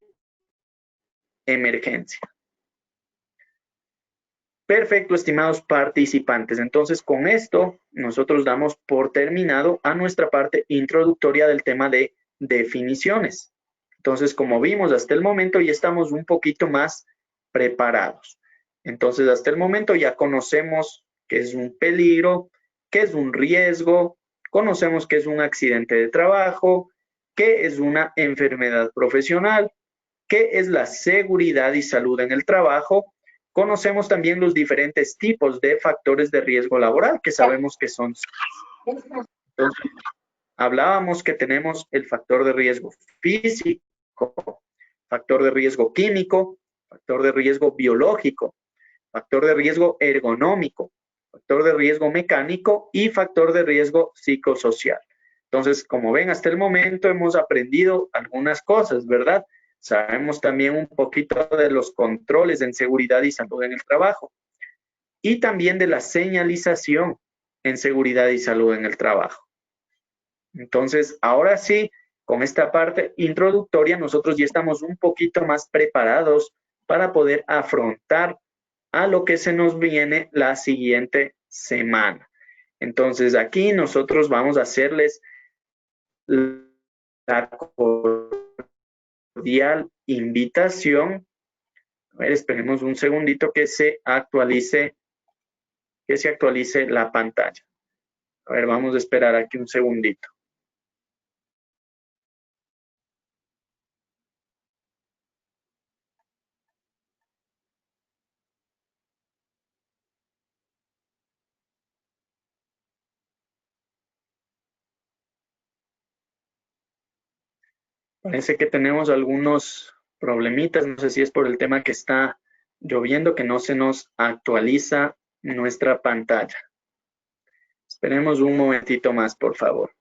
emergencia. Perfecto, estimados participantes. Entonces, con esto, nosotros damos por terminado a nuestra parte introductoria del tema de definiciones. Entonces, como vimos hasta el momento, ya estamos un poquito más preparados. Entonces, hasta el momento ya conocemos qué es un peligro, qué es un riesgo, conocemos qué es un accidente de trabajo, qué es una enfermedad profesional, qué es la seguridad y salud en el trabajo. Conocemos también los diferentes tipos de factores de riesgo laboral que sabemos que son. Entonces, hablábamos que tenemos el factor de riesgo físico, factor de riesgo químico, factor de riesgo biológico, factor de riesgo ergonómico, factor de riesgo mecánico y factor de riesgo psicosocial. Entonces, como ven, hasta el momento hemos aprendido algunas cosas, ¿verdad? Sabemos también un poquito de los controles en seguridad y salud en el trabajo y también de la señalización en seguridad y salud en el trabajo. Entonces, ahora sí, con esta parte introductoria, nosotros ya estamos un poquito más preparados para poder afrontar a lo que se nos viene la siguiente semana. Entonces, aquí nosotros vamos a hacerles la cordial invitación. A ver, esperemos un segundito que se actualice la pantalla. A ver, vamos a esperar aquí un segundito. Parece que tenemos algunos problemitas, no sé si es por el tema que está lloviendo, que no se nos actualiza nuestra pantalla. Esperemos un momentito más, por favor.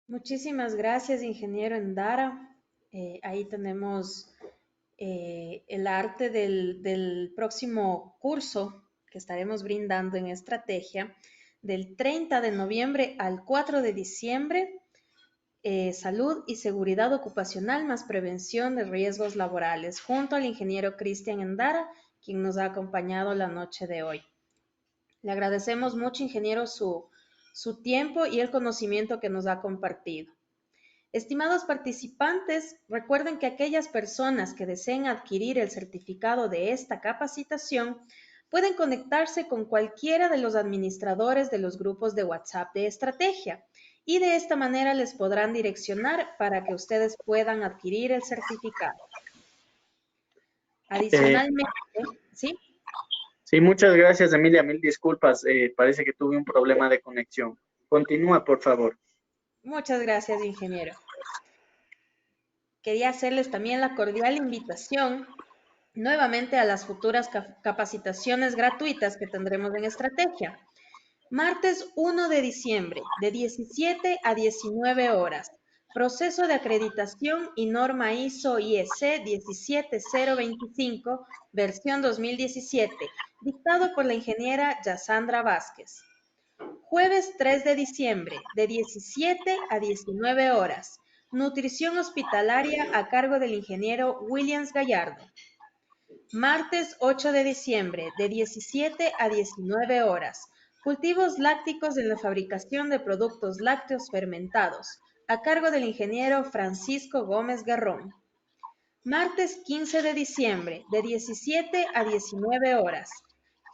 Muchísimas gracias, ingeniero Endara. Ahí tenemos el arte del próximo curso que estaremos brindando en estrategia del 30 de noviembre al 4 de diciembre, salud y seguridad ocupacional más prevención de riesgos laborales, junto al ingeniero Cristian Endara, quien nos ha acompañado la noche de hoy. Le agradecemos mucho, ingeniero, su tiempo y el conocimiento que nos ha compartido. Estimados participantes, recuerden que aquellas personas que deseen adquirir el certificado de esta capacitación pueden conectarse con cualquiera de los administradores de los grupos de WhatsApp de estrategia y de esta manera les podrán direccionar para que ustedes puedan adquirir el certificado. Adicionalmente, ¿sí? Sí, muchas gracias, Emilia. Mil disculpas. Parece que tuve un problema de conexión. Continúa, por favor. Muchas gracias, ingeniero. Quería hacerles también la cordial invitación nuevamente a las futuras capacitaciones gratuitas que tendremos en estrategia. Martes 1 de diciembre, de 17 a 19 horas. Proceso de acreditación y norma ISO IEC 17025, versión 2017, dictado por la ingeniera Yasandra Vázquez. Jueves 3 de diciembre, de 17 a 19 horas. Nutrición hospitalaria a cargo del ingeniero Williams Gallardo. Martes 8 de diciembre, de 17 a 19 horas. Cultivos lácticos en la fabricación de productos lácteos fermentados, a cargo del ingeniero Francisco Gómez Garrón. Martes 15 de diciembre, de 17 a 19 horas.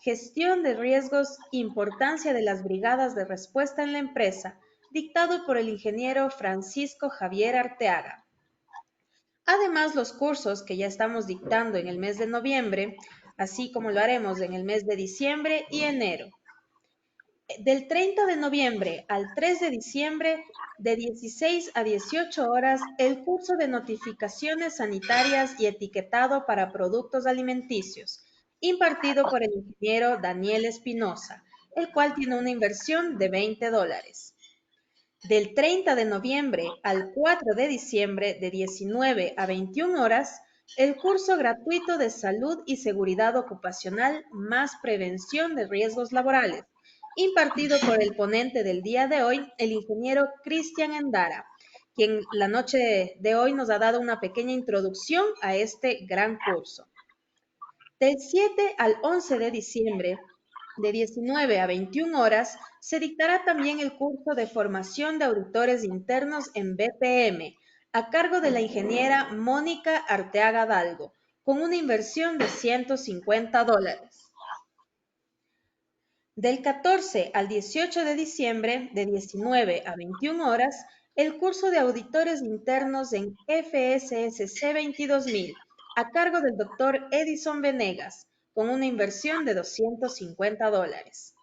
Gestión de riesgos, importancia de las brigadas de respuesta en la empresa, dictado por el ingeniero Francisco Javier Arteaga. Además, los cursos que ya estamos dictando en el mes de noviembre, así como lo haremos en el mes de diciembre y enero. Del 30 de noviembre al 3 de diciembre, de 16 a 18 horas, el curso de notificaciones sanitarias y etiquetado para productos alimenticios, impartido por el ingeniero Daniel Espinosa, el cual tiene una inversión de $20. Del 30 de noviembre al 4 de diciembre de 19 a 21 horas, el curso gratuito de Salud y Seguridad Ocupacional más Prevención de Riesgos Laborales, impartido por el ponente del día de hoy, el ingeniero Cristian Endara, quien la noche de hoy nos ha dado una pequeña introducción a este gran curso. Del 7 al 11 de diciembre, de 19 a 21 horas, se dictará también el curso de formación de auditores internos en BPM, a cargo de la ingeniera Mónica Arteaga Dalgo, con una inversión de $150. Del 14 al 18 de diciembre, de 19 a 21 horas, el curso de auditores internos en FSSC 22000, a cargo del doctor Edison Venegas, con una inversión de $250.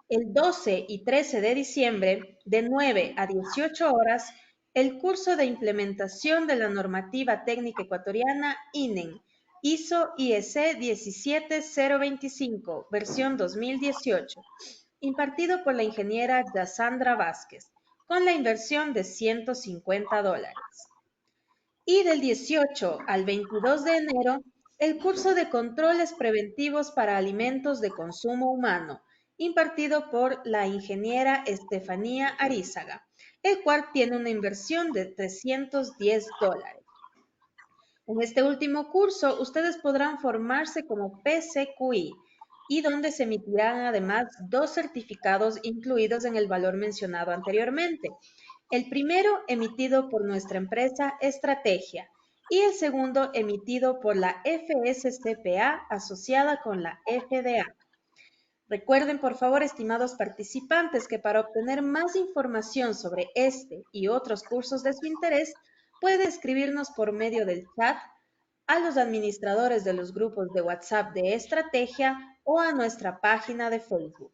El 12 y 13 de diciembre, de 9 a 18 horas, el curso de implementación de la normativa técnica ecuatoriana INEN, ISO/IEC 17025, versión 2018, impartido por la ingeniera Yasandra Vázquez, con la inversión de $150. Y del 18 al 22 de enero, el curso de controles preventivos para alimentos de consumo humano, impartido por la ingeniera Estefanía Arízaga, el cual tiene una inversión de $310. En este último curso, ustedes podrán formarse como PCQI y donde se emitirán además 2 certificados incluidos en el valor mencionado anteriormente. El primero emitido por nuestra empresa Estrategia y el segundo emitido por la FSCPA asociada con la FDA. Recuerden, por favor, estimados participantes, que para obtener más información sobre este y otros cursos de su interés, pueden escribirnos por medio del chat a los administradores de los grupos de WhatsApp de Estrategia o a nuestra página de Facebook.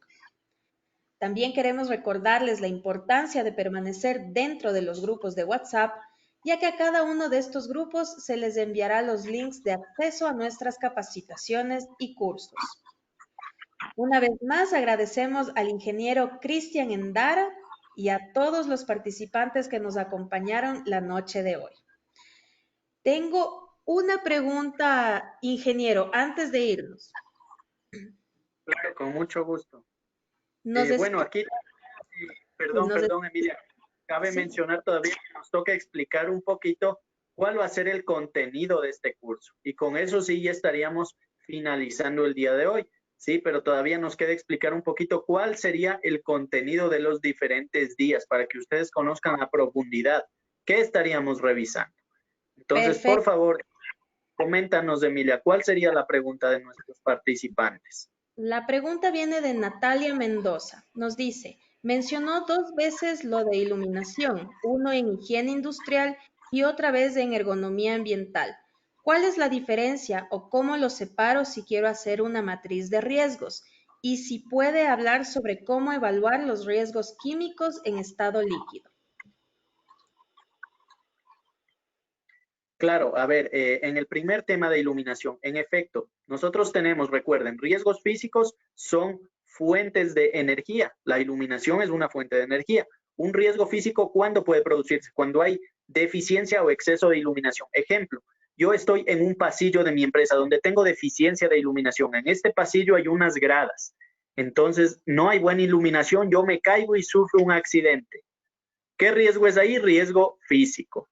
También queremos recordarles la importancia de permanecer dentro de los grupos de WhatsApp, ya que a cada uno de estos grupos se les enviará los links de acceso a nuestras capacitaciones y cursos. Una vez más, agradecemos al ingeniero Cristian Endara y a todos los participantes que nos acompañaron la noche de hoy. Tengo una pregunta, ingeniero, antes de irnos. Claro, con mucho gusto. Nos Bueno, aquí, perdón, Emilia, cabe sí. mencionar todavía que nos toca explicar un poquito cuál va a ser el contenido de este curso. Y con eso sí ya estaríamos finalizando el día de hoy. Sí, pero todavía nos queda explicar un poquito cuál sería el contenido de los diferentes días para que ustedes conozcan a profundidad qué estaríamos revisando. Entonces, Perfecto. por favor, coméntanos, Emilia, ¿cuál sería la pregunta de nuestros participantes? La pregunta viene de Natalia Mendoza. Nos dice, mencionó 2 veces lo de iluminación, uno en higiene industrial y otra vez en ergonomía ambiental. ¿Cuál es la diferencia o cómo lo separo si quiero hacer una matriz de riesgos? Y si puede hablar sobre cómo evaluar los riesgos químicos en estado líquido. Claro, a ver, en el primer tema de iluminación, en efecto, nosotros tenemos, recuerden, riesgos físicos son fuentes de energía. La iluminación es una fuente de energía. Un riesgo físico, ¿cuándo puede producirse? Cuando hay deficiencia o exceso de iluminación. Ejemplo, yo estoy en un pasillo de mi empresa donde tengo deficiencia de iluminación. En este pasillo hay unas gradas. Entonces, no hay buena iluminación, yo me caigo y sufro un accidente. ¿Qué riesgo es ahí? Riesgo físico.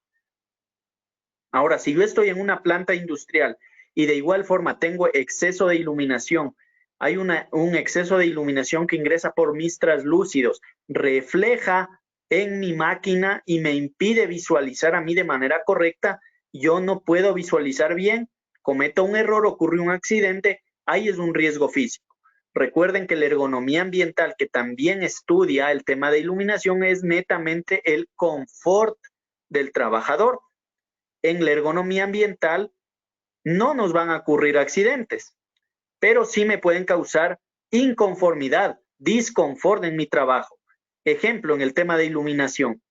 Ahora, si yo estoy en una planta industrial y de igual forma tengo exceso de iluminación, hay un exceso de iluminación que ingresa por mis translúcidos, refleja en mi máquina y me impide visualizar a mí de manera correcta, yo no puedo visualizar bien, cometo un error, ocurre un accidente, ahí es un riesgo físico. Recuerden que la ergonomía ambiental, que también estudia el tema de iluminación, es netamente el confort del trabajador. En la ergonomía ambiental no nos van a ocurrir accidentes, pero sí me pueden causar inconformidad, disconfort en mi trabajo. Ejemplo, en el tema de iluminación.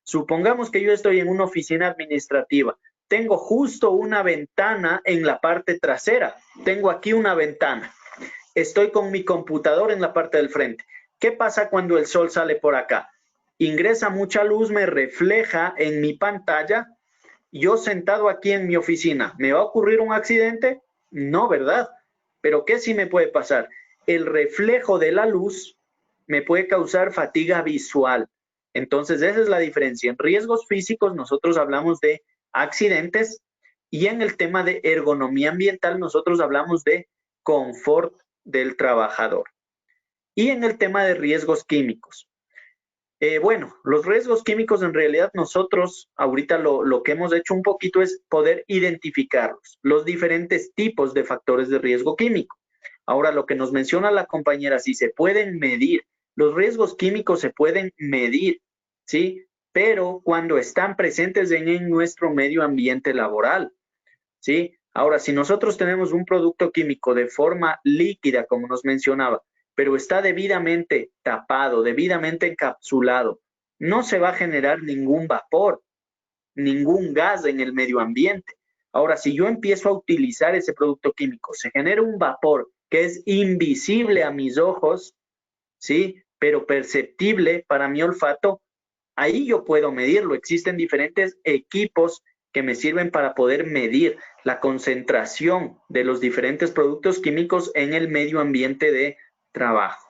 Supongamos que yo estoy en una oficina administrativa. Tengo justo una ventana en la parte trasera. Tengo aquí una ventana. Estoy con mi computador en la parte del frente. ¿Qué pasa cuando el sol sale por acá? Ingresa mucha luz, me refleja en mi pantalla. Yo sentado aquí en mi oficina, ¿me va a ocurrir un accidente? No, ¿verdad? Pero ¿qué sí me puede pasar? El reflejo de la luz me puede causar fatiga visual. Entonces, esa es la diferencia. En riesgos físicos nosotros hablamos de accidentes y en el tema de ergonomía ambiental nosotros hablamos de confort del trabajador. Y en el tema de riesgos químicos. Bueno, los riesgos químicos en realidad nosotros ahorita lo que hemos hecho un poquito es poder identificarlos, los diferentes tipos de factores de riesgo químico. Ahora, lo que nos menciona la compañera, si se pueden medir, los riesgos químicos se pueden medir, ¿sí? Pero cuando están presentes en nuestro medio ambiente laboral, ¿sí? Ahora, si nosotros tenemos un producto químico de forma líquida, como nos mencionaba, pero está debidamente tapado, debidamente encapsulado, no se va a generar ningún vapor, ningún gas en el medio ambiente. Ahora, si yo empiezo a utilizar ese producto químico, se genera un vapor que es invisible a mis ojos, ¿sí? Pero perceptible para mi olfato, ahí yo puedo medirlo. Existen diferentes equipos que me sirven para poder medir la concentración de los diferentes productos químicos en el medio ambiente de trabajo.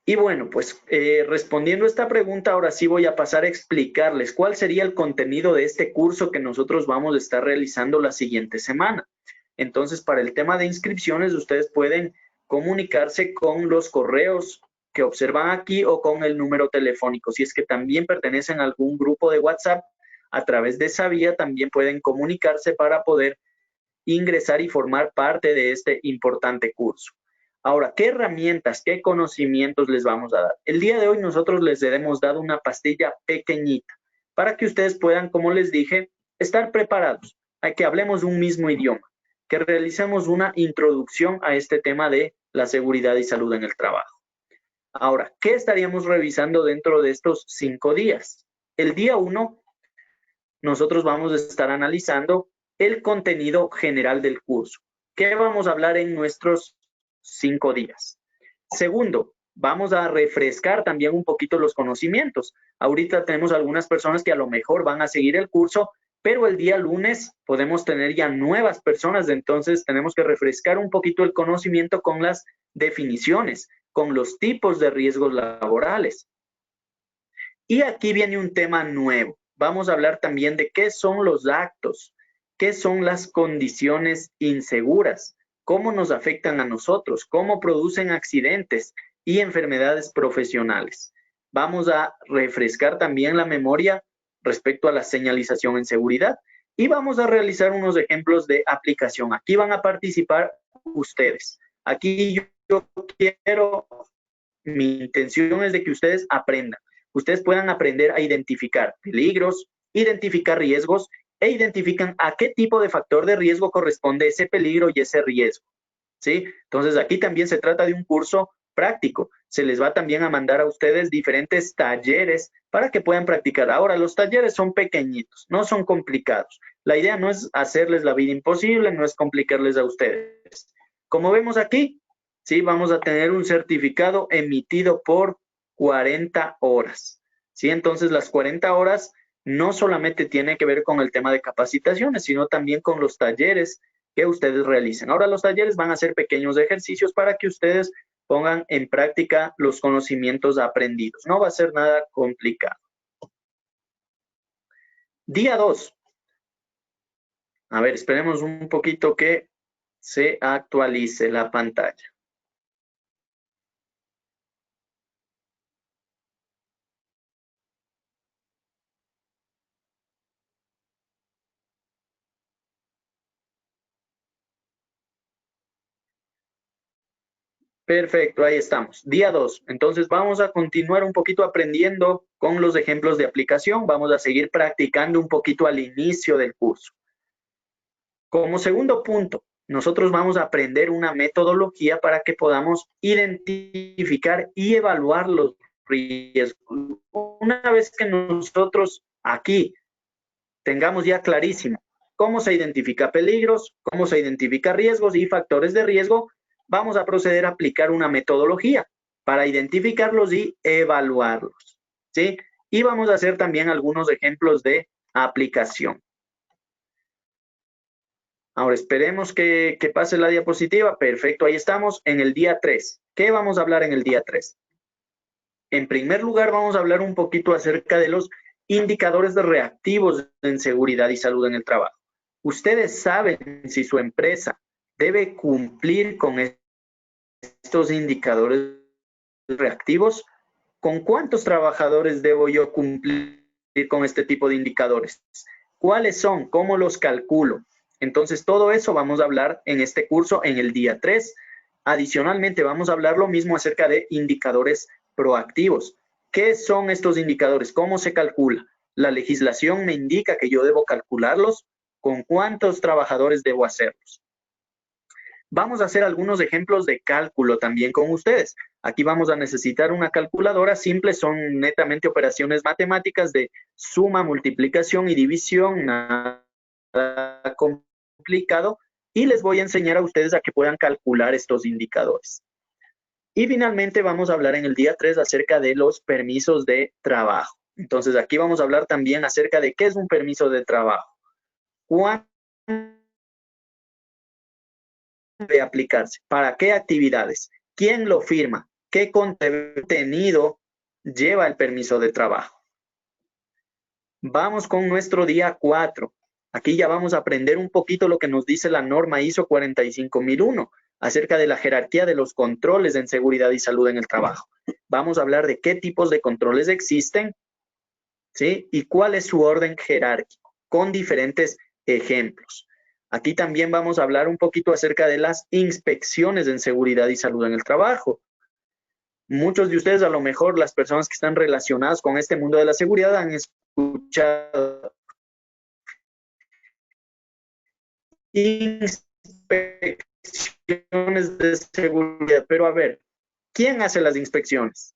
Y bueno, pues respondiendo a esta pregunta, ahora sí voy a pasar a explicarles cuál sería el contenido de este curso que nosotros vamos a estar realizando la siguiente semana. Entonces, para el tema de inscripciones, ustedes pueden comunicarse con los correos que observan aquí o con el número telefónico. Si es que también pertenecen a algún grupo de WhatsApp, a través de esa vía también pueden comunicarse para poder ingresar y formar parte de este importante curso. Ahora, ¿qué herramientas, qué conocimientos les vamos a dar? El día de hoy nosotros les hemos dado una pastilla pequeñita para que ustedes puedan, como les dije, estar preparados, a que hablemos un mismo idioma, que realicemos una introducción a este tema de la seguridad y salud en el trabajo. Ahora, ¿qué estaríamos revisando dentro de estos 5 días? El día 1, nosotros vamos a estar analizando el contenido general del curso. ¿Qué vamos a hablar en nuestros 5 días? Segundo, vamos a refrescar también un poquito los conocimientos. Ahorita tenemos algunas personas que a lo mejor van a seguir el curso, pero el día lunes podemos tener ya nuevas personas, entonces tenemos que refrescar un poquito el conocimiento con las definiciones, con los tipos de riesgos laborales. Y aquí viene un tema nuevo. Vamos a hablar también de qué son los actos, qué son las condiciones inseguras, cómo nos afectan a nosotros, cómo producen accidentes y enfermedades profesionales. Vamos a refrescar también la memoria respecto a la señalización en seguridad y vamos a realizar unos ejemplos de aplicación. Aquí van a participar ustedes. Aquí yo quiero, mi intención es de que ustedes aprendan. Ustedes puedan aprender a identificar peligros, identificar riesgos e identifican a qué tipo de factor de riesgo corresponde ese peligro y ese riesgo, ¿sí? Entonces, aquí también se trata de un curso práctico. Se les va también a mandar a ustedes diferentes talleres para que puedan practicar. Ahora, los talleres son pequeñitos, no son complicados. La idea no es hacerles la vida imposible, no es complicarles a ustedes. Como vemos aquí, ¿sí? Vamos a tener un certificado emitido por 40 horas, ¿sí? Entonces, las 40 horas no solamente tiene que ver con el tema de capacitaciones, sino también con los talleres que ustedes realicen. Ahora, los talleres van a ser pequeños ejercicios para que ustedes pongan en práctica los conocimientos aprendidos. No va a ser nada complicado. Día 2. A ver, esperemos un poquito que se actualice la pantalla. Perfecto, ahí estamos. Día 2. Entonces vamos a continuar un poquito aprendiendo con los ejemplos de aplicación. Vamos a seguir practicando un poquito al inicio del curso. Como segundo punto, nosotros vamos a aprender una metodología para que podamos identificar y evaluar los riesgos. Una vez que nosotros aquí tengamos ya clarísimo cómo se identifica peligros, cómo se identifica riesgos y factores de riesgo, vamos a proceder a aplicar una metodología para identificarlos y evaluarlos, ¿sí? Y vamos a hacer también algunos ejemplos de aplicación. Ahora esperemos que pase la diapositiva. Perfecto, ahí estamos en el día 3. ¿Qué vamos a hablar en el día 3? En primer lugar, vamos a hablar un poquito acerca de los indicadores de reactivos en seguridad y salud en el trabajo. Ustedes saben si su empresa debe cumplir con estos indicadores reactivos. ¿Con cuántos trabajadores debo yo cumplir con este tipo de indicadores? ¿Cuáles son? ¿Cómo los calculo? Entonces, todo eso vamos a hablar en este curso en el día 3. Adicionalmente, vamos a hablar lo mismo acerca de indicadores proactivos. ¿Qué son estos indicadores? ¿Cómo se calcula? La legislación me indica que yo debo calcularlos. ¿Con cuántos trabajadores debo hacerlos? Vamos a hacer algunos ejemplos de cálculo también con ustedes. Aquí vamos a necesitar una calculadora simple, son netamente operaciones matemáticas de suma, multiplicación y división, nada complicado, y les voy a enseñar a ustedes a que puedan calcular estos indicadores. Y finalmente vamos a hablar en el día 3 acerca de los permisos de trabajo. Entonces aquí vamos a hablar también acerca de qué es un permiso de trabajo. ¿Cuándo debe aplicarse? ¿Para qué actividades? ¿Quién lo firma? ¿Qué contenido lleva el permiso de trabajo? Vamos con nuestro día 4. Aquí ya vamos a aprender un poquito lo que nos dice la norma ISO 45001 acerca de la jerarquía de los controles en seguridad y salud en el trabajo. Vamos a hablar de qué tipos de controles existen, ¿sí? Y cuál es su orden jerárquico, con diferentes ejemplos. Aquí también vamos a hablar un poquito acerca de las inspecciones en seguridad y salud en el trabajo. Muchos de ustedes, a lo mejor las personas que están relacionadas con este mundo de la seguridad, han escuchado inspecciones de seguridad. Pero a ver, ¿quién hace las inspecciones?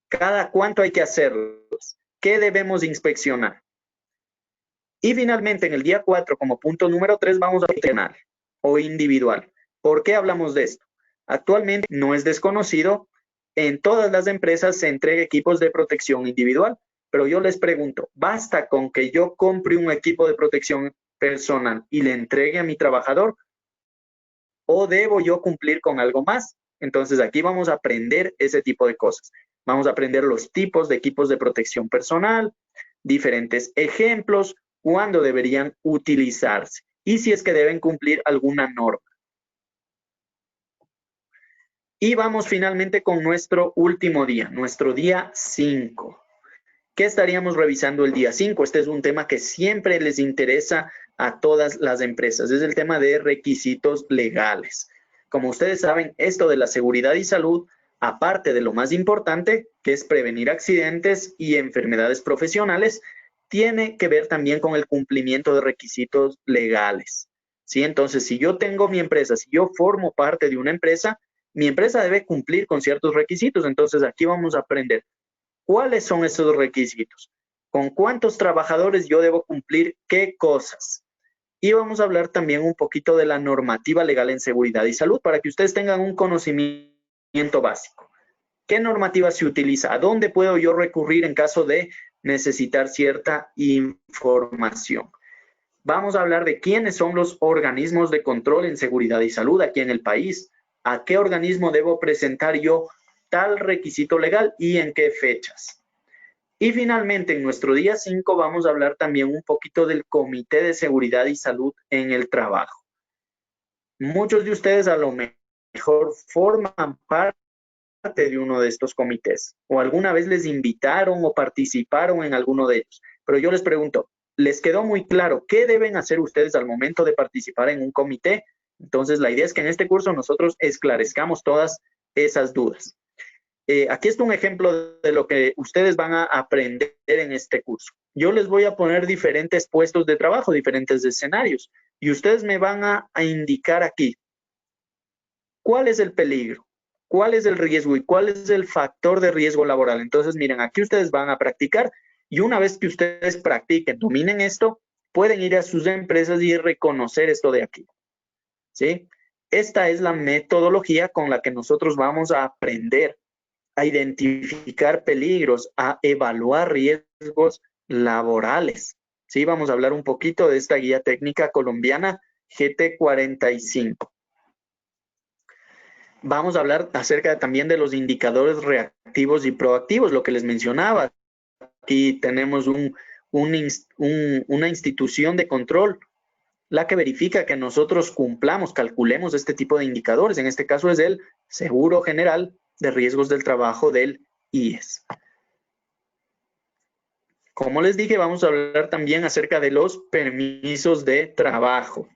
¿Cada cuánto hay que hacerlos? ¿Qué debemos inspeccionar? Y finalmente, en el día 4, como punto número 3, vamos a personal o individual. ¿Por qué hablamos de esto? Actualmente no es desconocido, en todas las empresas se entrega equipos de protección individual, pero yo les pregunto, ¿basta con que yo compre un equipo de protección personal y le entregue a mi trabajador? ¿O debo yo cumplir con algo más? Entonces aquí vamos a aprender ese tipo de cosas. Vamos a aprender los tipos de equipos de protección personal, diferentes ejemplos, cuándo deberían utilizarse y si es que deben cumplir alguna norma. Y vamos finalmente con nuestro último día, nuestro día 5. ¿Qué estaríamos revisando el día 5? Este es un tema que siempre les interesa a todas las empresas. Es el tema de requisitos legales. Como ustedes saben, esto de la seguridad y salud, aparte de lo más importante, que es prevenir accidentes y enfermedades profesionales, tiene que ver también con el cumplimiento de requisitos legales. ¿Sí? Entonces, si yo tengo mi empresa, si yo formo parte de una empresa, mi empresa debe cumplir con ciertos requisitos. Entonces, aquí vamos a aprender cuáles son esos requisitos, con cuántos trabajadores yo debo cumplir qué cosas. Y vamos a hablar también un poquito de la normativa legal en seguridad y salud para que ustedes tengan un conocimiento básico. ¿Qué normativa se utiliza? ¿A dónde puedo yo recurrir en caso de necesitar cierta información? Vamos a hablar de quiénes son los organismos de control en seguridad y salud aquí en el país. ¿A qué organismo debo presentar yo tal requisito legal y en qué fechas? Y finalmente, en nuestro día 5 vamos a hablar también un poquito del Comité de Seguridad y Salud en el Trabajo. Muchos de ustedes a lo mejor forman parte de uno de estos comités o alguna vez les invitaron o participaron en alguno de ellos. Pero yo les pregunto, ¿les quedó muy claro qué deben hacer ustedes al momento de participar en un comité? Entonces, la idea es que en este curso nosotros esclarezcamos todas esas dudas. Aquí está un ejemplo de lo que ustedes van a aprender en este curso. Yo les voy a poner diferentes puestos de trabajo, diferentes escenarios, y ustedes me van a indicar aquí cuál es el peligro, cuál es el riesgo y cuál es el factor de riesgo laboral. Entonces, miren, aquí ustedes van a practicar y una vez que ustedes practiquen, dominen esto, pueden ir a sus empresas y reconocer esto de aquí, ¿sí? esta es la metodología con la que nosotros vamos a aprender a identificar peligros, a evaluar riesgos laborales. Sí, vamos a hablar un poquito de esta guía técnica colombiana GT45. Vamos a hablar acerca también de los indicadores reactivos y proactivos, lo que les mencionaba. Aquí tenemos una institución de control, la que verifica que nosotros cumplamos, calculemos este tipo de indicadores. En este caso es el Seguro General de Riesgos del Trabajo del IES. Como les dije, vamos a hablar también acerca de los permisos de trabajo.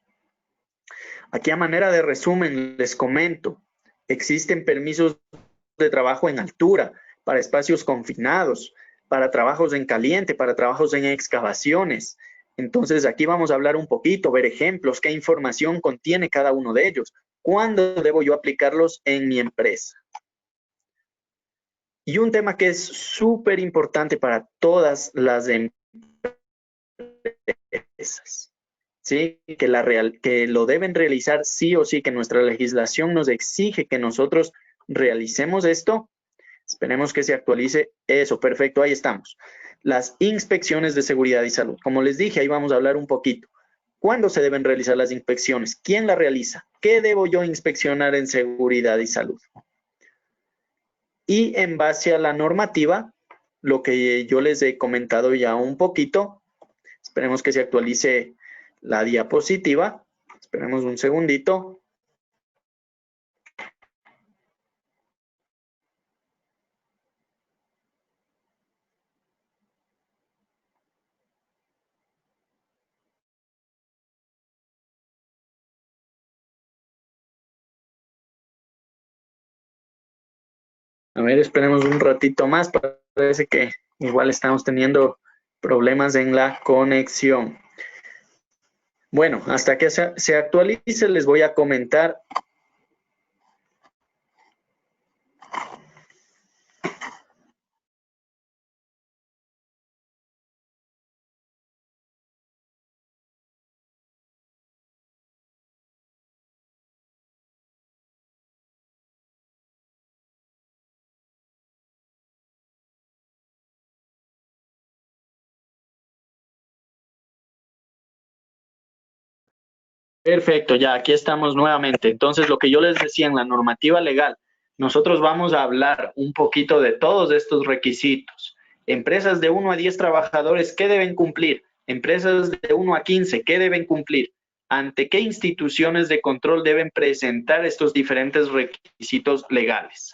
Aquí a manera de resumen les comento, existen permisos de trabajo en altura, para espacios confinados, para trabajos en caliente, para trabajos en excavaciones. Entonces aquí vamos a hablar un poquito, ver ejemplos, qué información contiene cada uno de ellos, cuándo debo yo aplicarlos en mi empresa. Y un tema que es súper importante para todas las empresas, ¿sí? Que lo deben realizar sí o sí, que nuestra legislación nos exige que nosotros realicemos esto. Esperemos que se actualice eso. Perfecto, ahí estamos. Las inspecciones de seguridad y salud. Como les dije, ahí vamos a hablar un poquito. ¿Cuándo se deben realizar las inspecciones? ¿Quién la realiza? ¿Qué debo yo inspeccionar en seguridad y salud? Y en base a la normativa, lo que yo les he comentado ya un poquito, esperemos que se actualice la diapositiva. Esperemos un segundito. A ver, esperemos un ratito más. Parece que igual estamos teniendo problemas en la conexión. Bueno, hasta que se actualice les voy a comentar. Perfecto, ya aquí estamos nuevamente. Entonces, lo que yo les decía en la normativa legal, nosotros vamos a hablar un poquito de todos estos requisitos. Empresas de 1 a 10 trabajadores, ¿qué deben cumplir? Empresas de 1 a 15, ¿qué deben cumplir? ¿Ante qué instituciones de control deben presentar estos diferentes requisitos legales?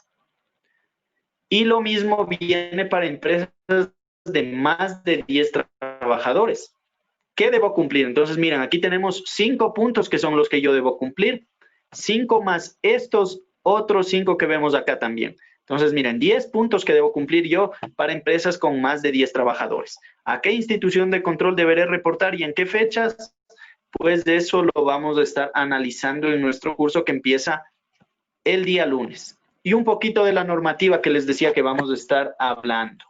Y lo mismo viene para empresas de más de 10 trabajadores. ¿Qué debo cumplir? Entonces, miren, aquí tenemos 5 puntos que son los que yo debo cumplir. 5 más estos otros 5 que vemos acá también. Entonces, miren, 10 puntos que debo cumplir yo para empresas con más de 10 trabajadores. ¿A qué institución de control deberé reportar y en qué fechas? Pues de eso lo vamos a estar analizando en nuestro curso que empieza el día lunes. Y un poquito de la normativa que les decía que vamos a estar hablando.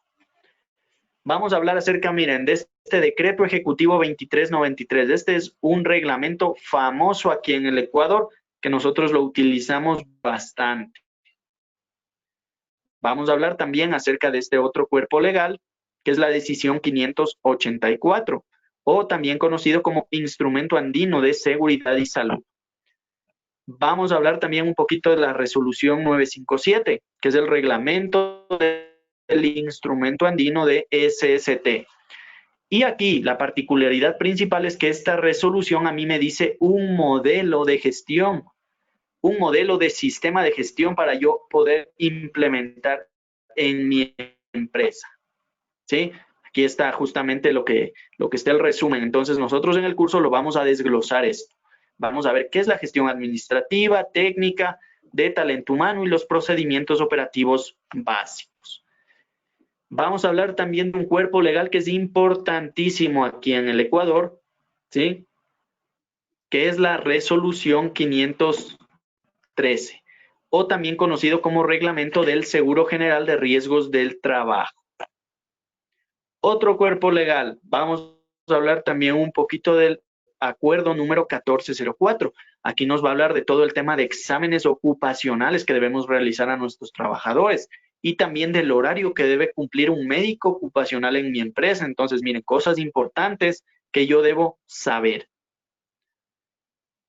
Vamos a hablar acerca, miren, de este decreto ejecutivo 2393. Este es un reglamento famoso aquí en el Ecuador que nosotros lo utilizamos bastante. Vamos a hablar también acerca de este otro cuerpo legal, que es la decisión 584, o también conocido como Instrumento Andino de Seguridad y Salud. Vamos a hablar también un poquito de la resolución 957, que es el reglamento del Instrumento Andino de SST. Y aquí la particularidad principal es que esta resolución a mí me dice un modelo de gestión, un modelo de sistema de gestión para yo poder implementar en mi empresa. ¿Sí? Aquí está justamente lo que está el resumen. Entonces nosotros en el curso lo vamos a desglosar esto. Vamos a ver qué es la gestión administrativa, técnica, de talento humano y los procedimientos operativos básicos. Vamos a hablar también de un cuerpo legal que es importantísimo aquí en el Ecuador, ¿sí? Que es la resolución 513, o también conocido como Reglamento del Seguro General de Riesgos del Trabajo. Otro cuerpo legal, vamos a hablar también un poquito del acuerdo número 1404. Aquí nos va a hablar de todo el tema de exámenes ocupacionales que debemos realizar a nuestros trabajadores y también del horario que debe cumplir un médico ocupacional en mi empresa. Entonces, miren, cosas importantes que yo debo saber.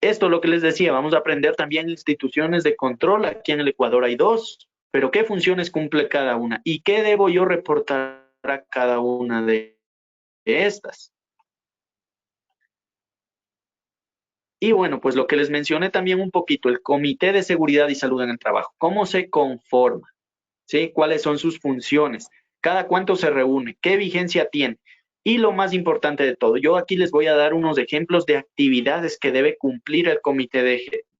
Esto es lo que les decía, vamos a aprender también instituciones de control. Aquí en el Ecuador hay dos, pero ¿qué funciones cumple cada una? ¿Y qué debo yo reportar a cada una de estas? Y bueno, pues lo que les mencioné también un poquito, el Comité de Seguridad y Salud en el Trabajo. ¿Cómo se conforma? ¿Sí? ¿Cuáles son sus funciones? ¿Cada cuánto se reúne? ¿Qué vigencia tiene? Y lo más importante de todo, yo aquí les voy a dar unos ejemplos de actividades que debe cumplir el Comité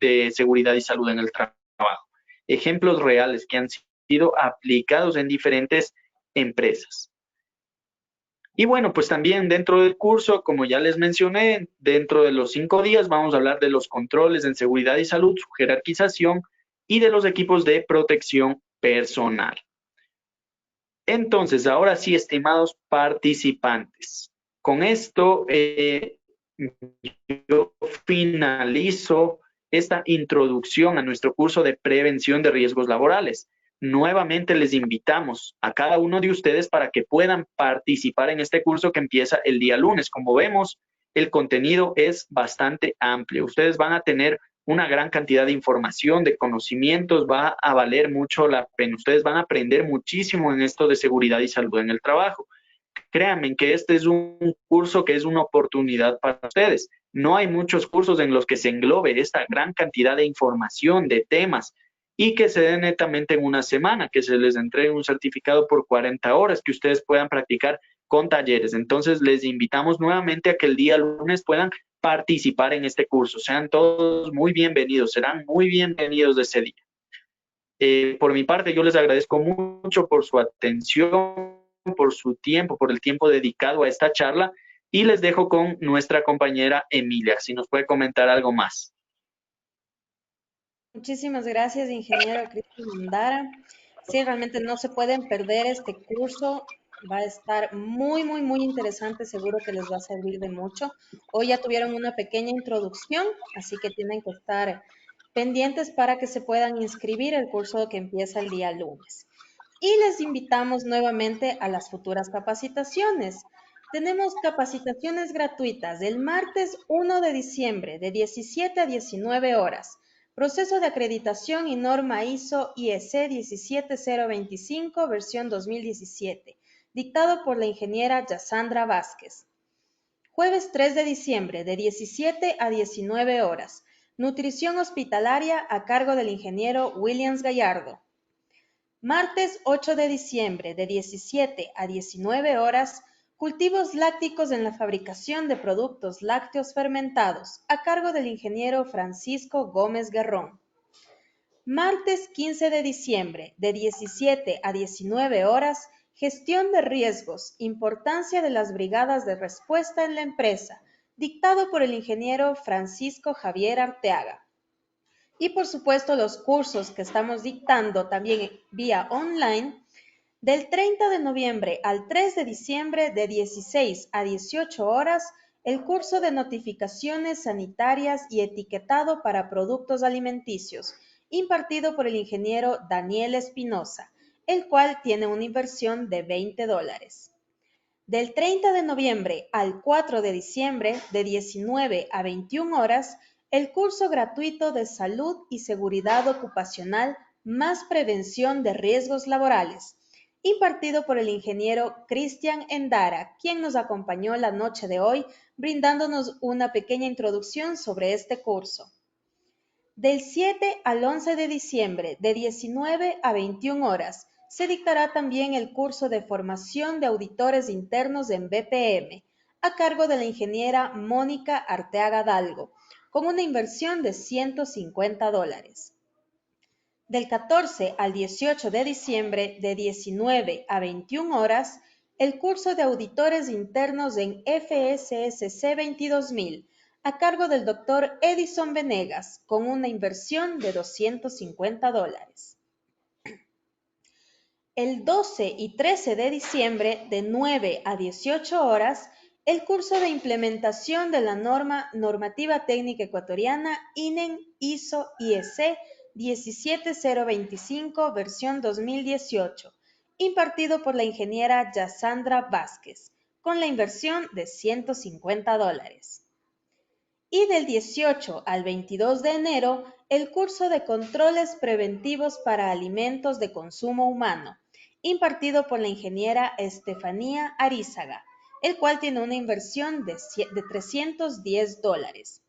de Seguridad y Salud en el Trabajo. Ejemplos reales que han sido aplicados en diferentes empresas. Y bueno, pues también dentro del curso, como ya les mencioné, dentro de los 5 días vamos a hablar de los controles en seguridad y salud, su jerarquización y de los equipos de protección personal. Entonces, ahora sí, estimados participantes, con esto yo finalizo esta introducción a nuestro curso de prevención de riesgos laborales. Nuevamente les invitamos a cada uno de ustedes para que puedan participar en este curso que empieza el día lunes. Como vemos, el contenido es bastante amplio. Ustedes van a tener una gran cantidad de información, de conocimientos, va a valer mucho la pena. Ustedes van a aprender muchísimo en esto de seguridad y salud en el trabajo. Créanme que este es un curso que es una oportunidad para ustedes. No hay muchos cursos en los que se englobe esta gran cantidad de información, de temas, y que se den netamente en una semana, que se les entregue un certificado por 40 horas, que ustedes puedan practicar con talleres. Entonces, les invitamos nuevamente a que el día lunes puedan participar en este curso. Sean todos muy bienvenidos, serán muy bienvenidos de ese día. Por mi parte, yo les agradezco mucho por su atención, por su tiempo, por el tiempo dedicado a esta charla y les dejo con nuestra compañera Emilia, si nos puede comentar algo más. Muchísimas gracias, ingeniero Cristian Mandara. Sí, realmente no se pueden perder este curso. Va a estar muy interesante. Seguro que les va a servir de mucho. Hoy ya tuvieron una pequeña introducción, así que tienen que estar pendientes para que se puedan inscribir el curso que empieza el día lunes. Y les invitamos nuevamente a las futuras capacitaciones. Tenemos capacitaciones gratuitas el martes 1 de diciembre de 17 a 19 horas. Proceso de acreditación y norma ISO IEC 17025, versión 2017, dictado por la ingeniera Yassandra Vázquez. Jueves 3 de diciembre, de 17 a 19 horas. Nutrición hospitalaria a cargo del ingeniero Williams Gallardo. Martes 8 de diciembre, de 17 a 19 horas. Cultivos lácticos en la fabricación de productos lácteos fermentados, a cargo del ingeniero Francisco Gómez Garrón. Martes 15 de diciembre, de 17 a 19 horas, gestión de riesgos, importancia de las brigadas de respuesta en la empresa, dictado por el ingeniero Francisco Javier Arteaga. Y por supuesto los cursos que estamos dictando también vía online, del 30 de noviembre al 3 de diciembre de 16 a 18 horas, el curso de notificaciones sanitarias y etiquetado para productos alimenticios, impartido por el ingeniero Daniel Espinosa, el cual tiene una inversión de $20. Del 30 de noviembre al 4 de diciembre, de 19 a 21 horas, el curso gratuito de salud y seguridad ocupacional más prevención de riesgos laborales, impartido por el ingeniero Cristian Endara, quien nos acompañó la noche de hoy, brindándonos una pequeña introducción sobre este curso. Del 7 al 11 de diciembre, de 19 a 21 horas, se dictará también el curso de formación de auditores internos en BPM, a cargo de la ingeniera Mónica Arteaga Dalgo, con una inversión de $150. Del 14 al 18 de diciembre, de 19 a 21 horas, el curso de auditores internos en FSSC 22000, a cargo del doctor Edison Venegas, con una inversión de $250. El 12 y 13 de diciembre, de 9 a 18 horas, el curso de implementación de la normativa técnica ecuatoriana INEN ISO IEC 17025 versión 2018, impartido por la ingeniera Yassandra Vázquez, con la inversión de $150. Y del 18 al 22 de enero, el curso de controles preventivos para alimentos de consumo humano, impartido por la ingeniera Estefanía Arízaga, el cual tiene una inversión de $310.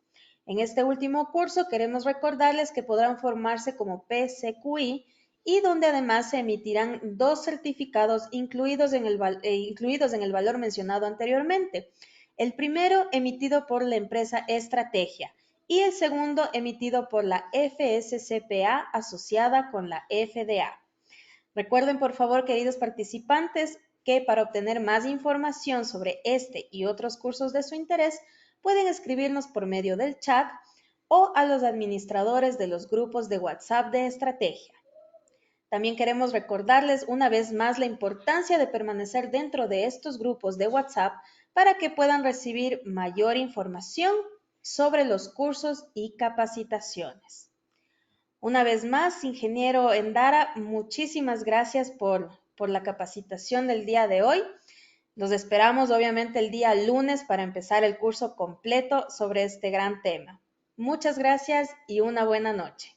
En este último curso queremos recordarles que podrán formarse como PCQI y donde además se emitirán 2 certificados incluidos en el valor mencionado anteriormente. El primero emitido por la empresa Estrategia y el segundo emitido por la FSCPA asociada con la FDA. Recuerden, por favor, queridos participantes, que para obtener más información sobre este y otros cursos de su interés, pueden escribirnos por medio del chat o a los administradores de los grupos de WhatsApp de Estrategia. También queremos recordarles una vez más la importancia de permanecer dentro de estos grupos de WhatsApp para que puedan recibir mayor información sobre los cursos y capacitaciones. Una vez más, ingeniero Endara, muchísimas gracias por la capacitación del día de hoy. Los esperamos obviamente el día lunes para empezar el curso completo sobre este gran tema. Muchas gracias y una buena noche.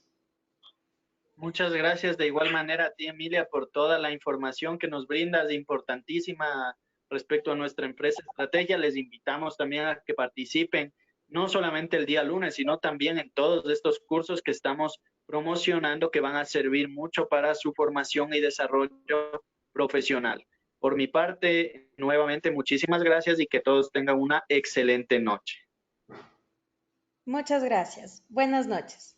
Muchas gracias de igual manera a ti, Emilia, por toda la información que nos brindas, importantísima respecto a nuestra empresa Estrategia. Les invitamos también a que participen, no solamente el día lunes, sino también en todos estos cursos que estamos promocionando que van a servir mucho para su formación y desarrollo profesional. Por mi parte, nuevamente, muchísimas gracias y que todos tengan una excelente noche. Muchas gracias. Buenas noches.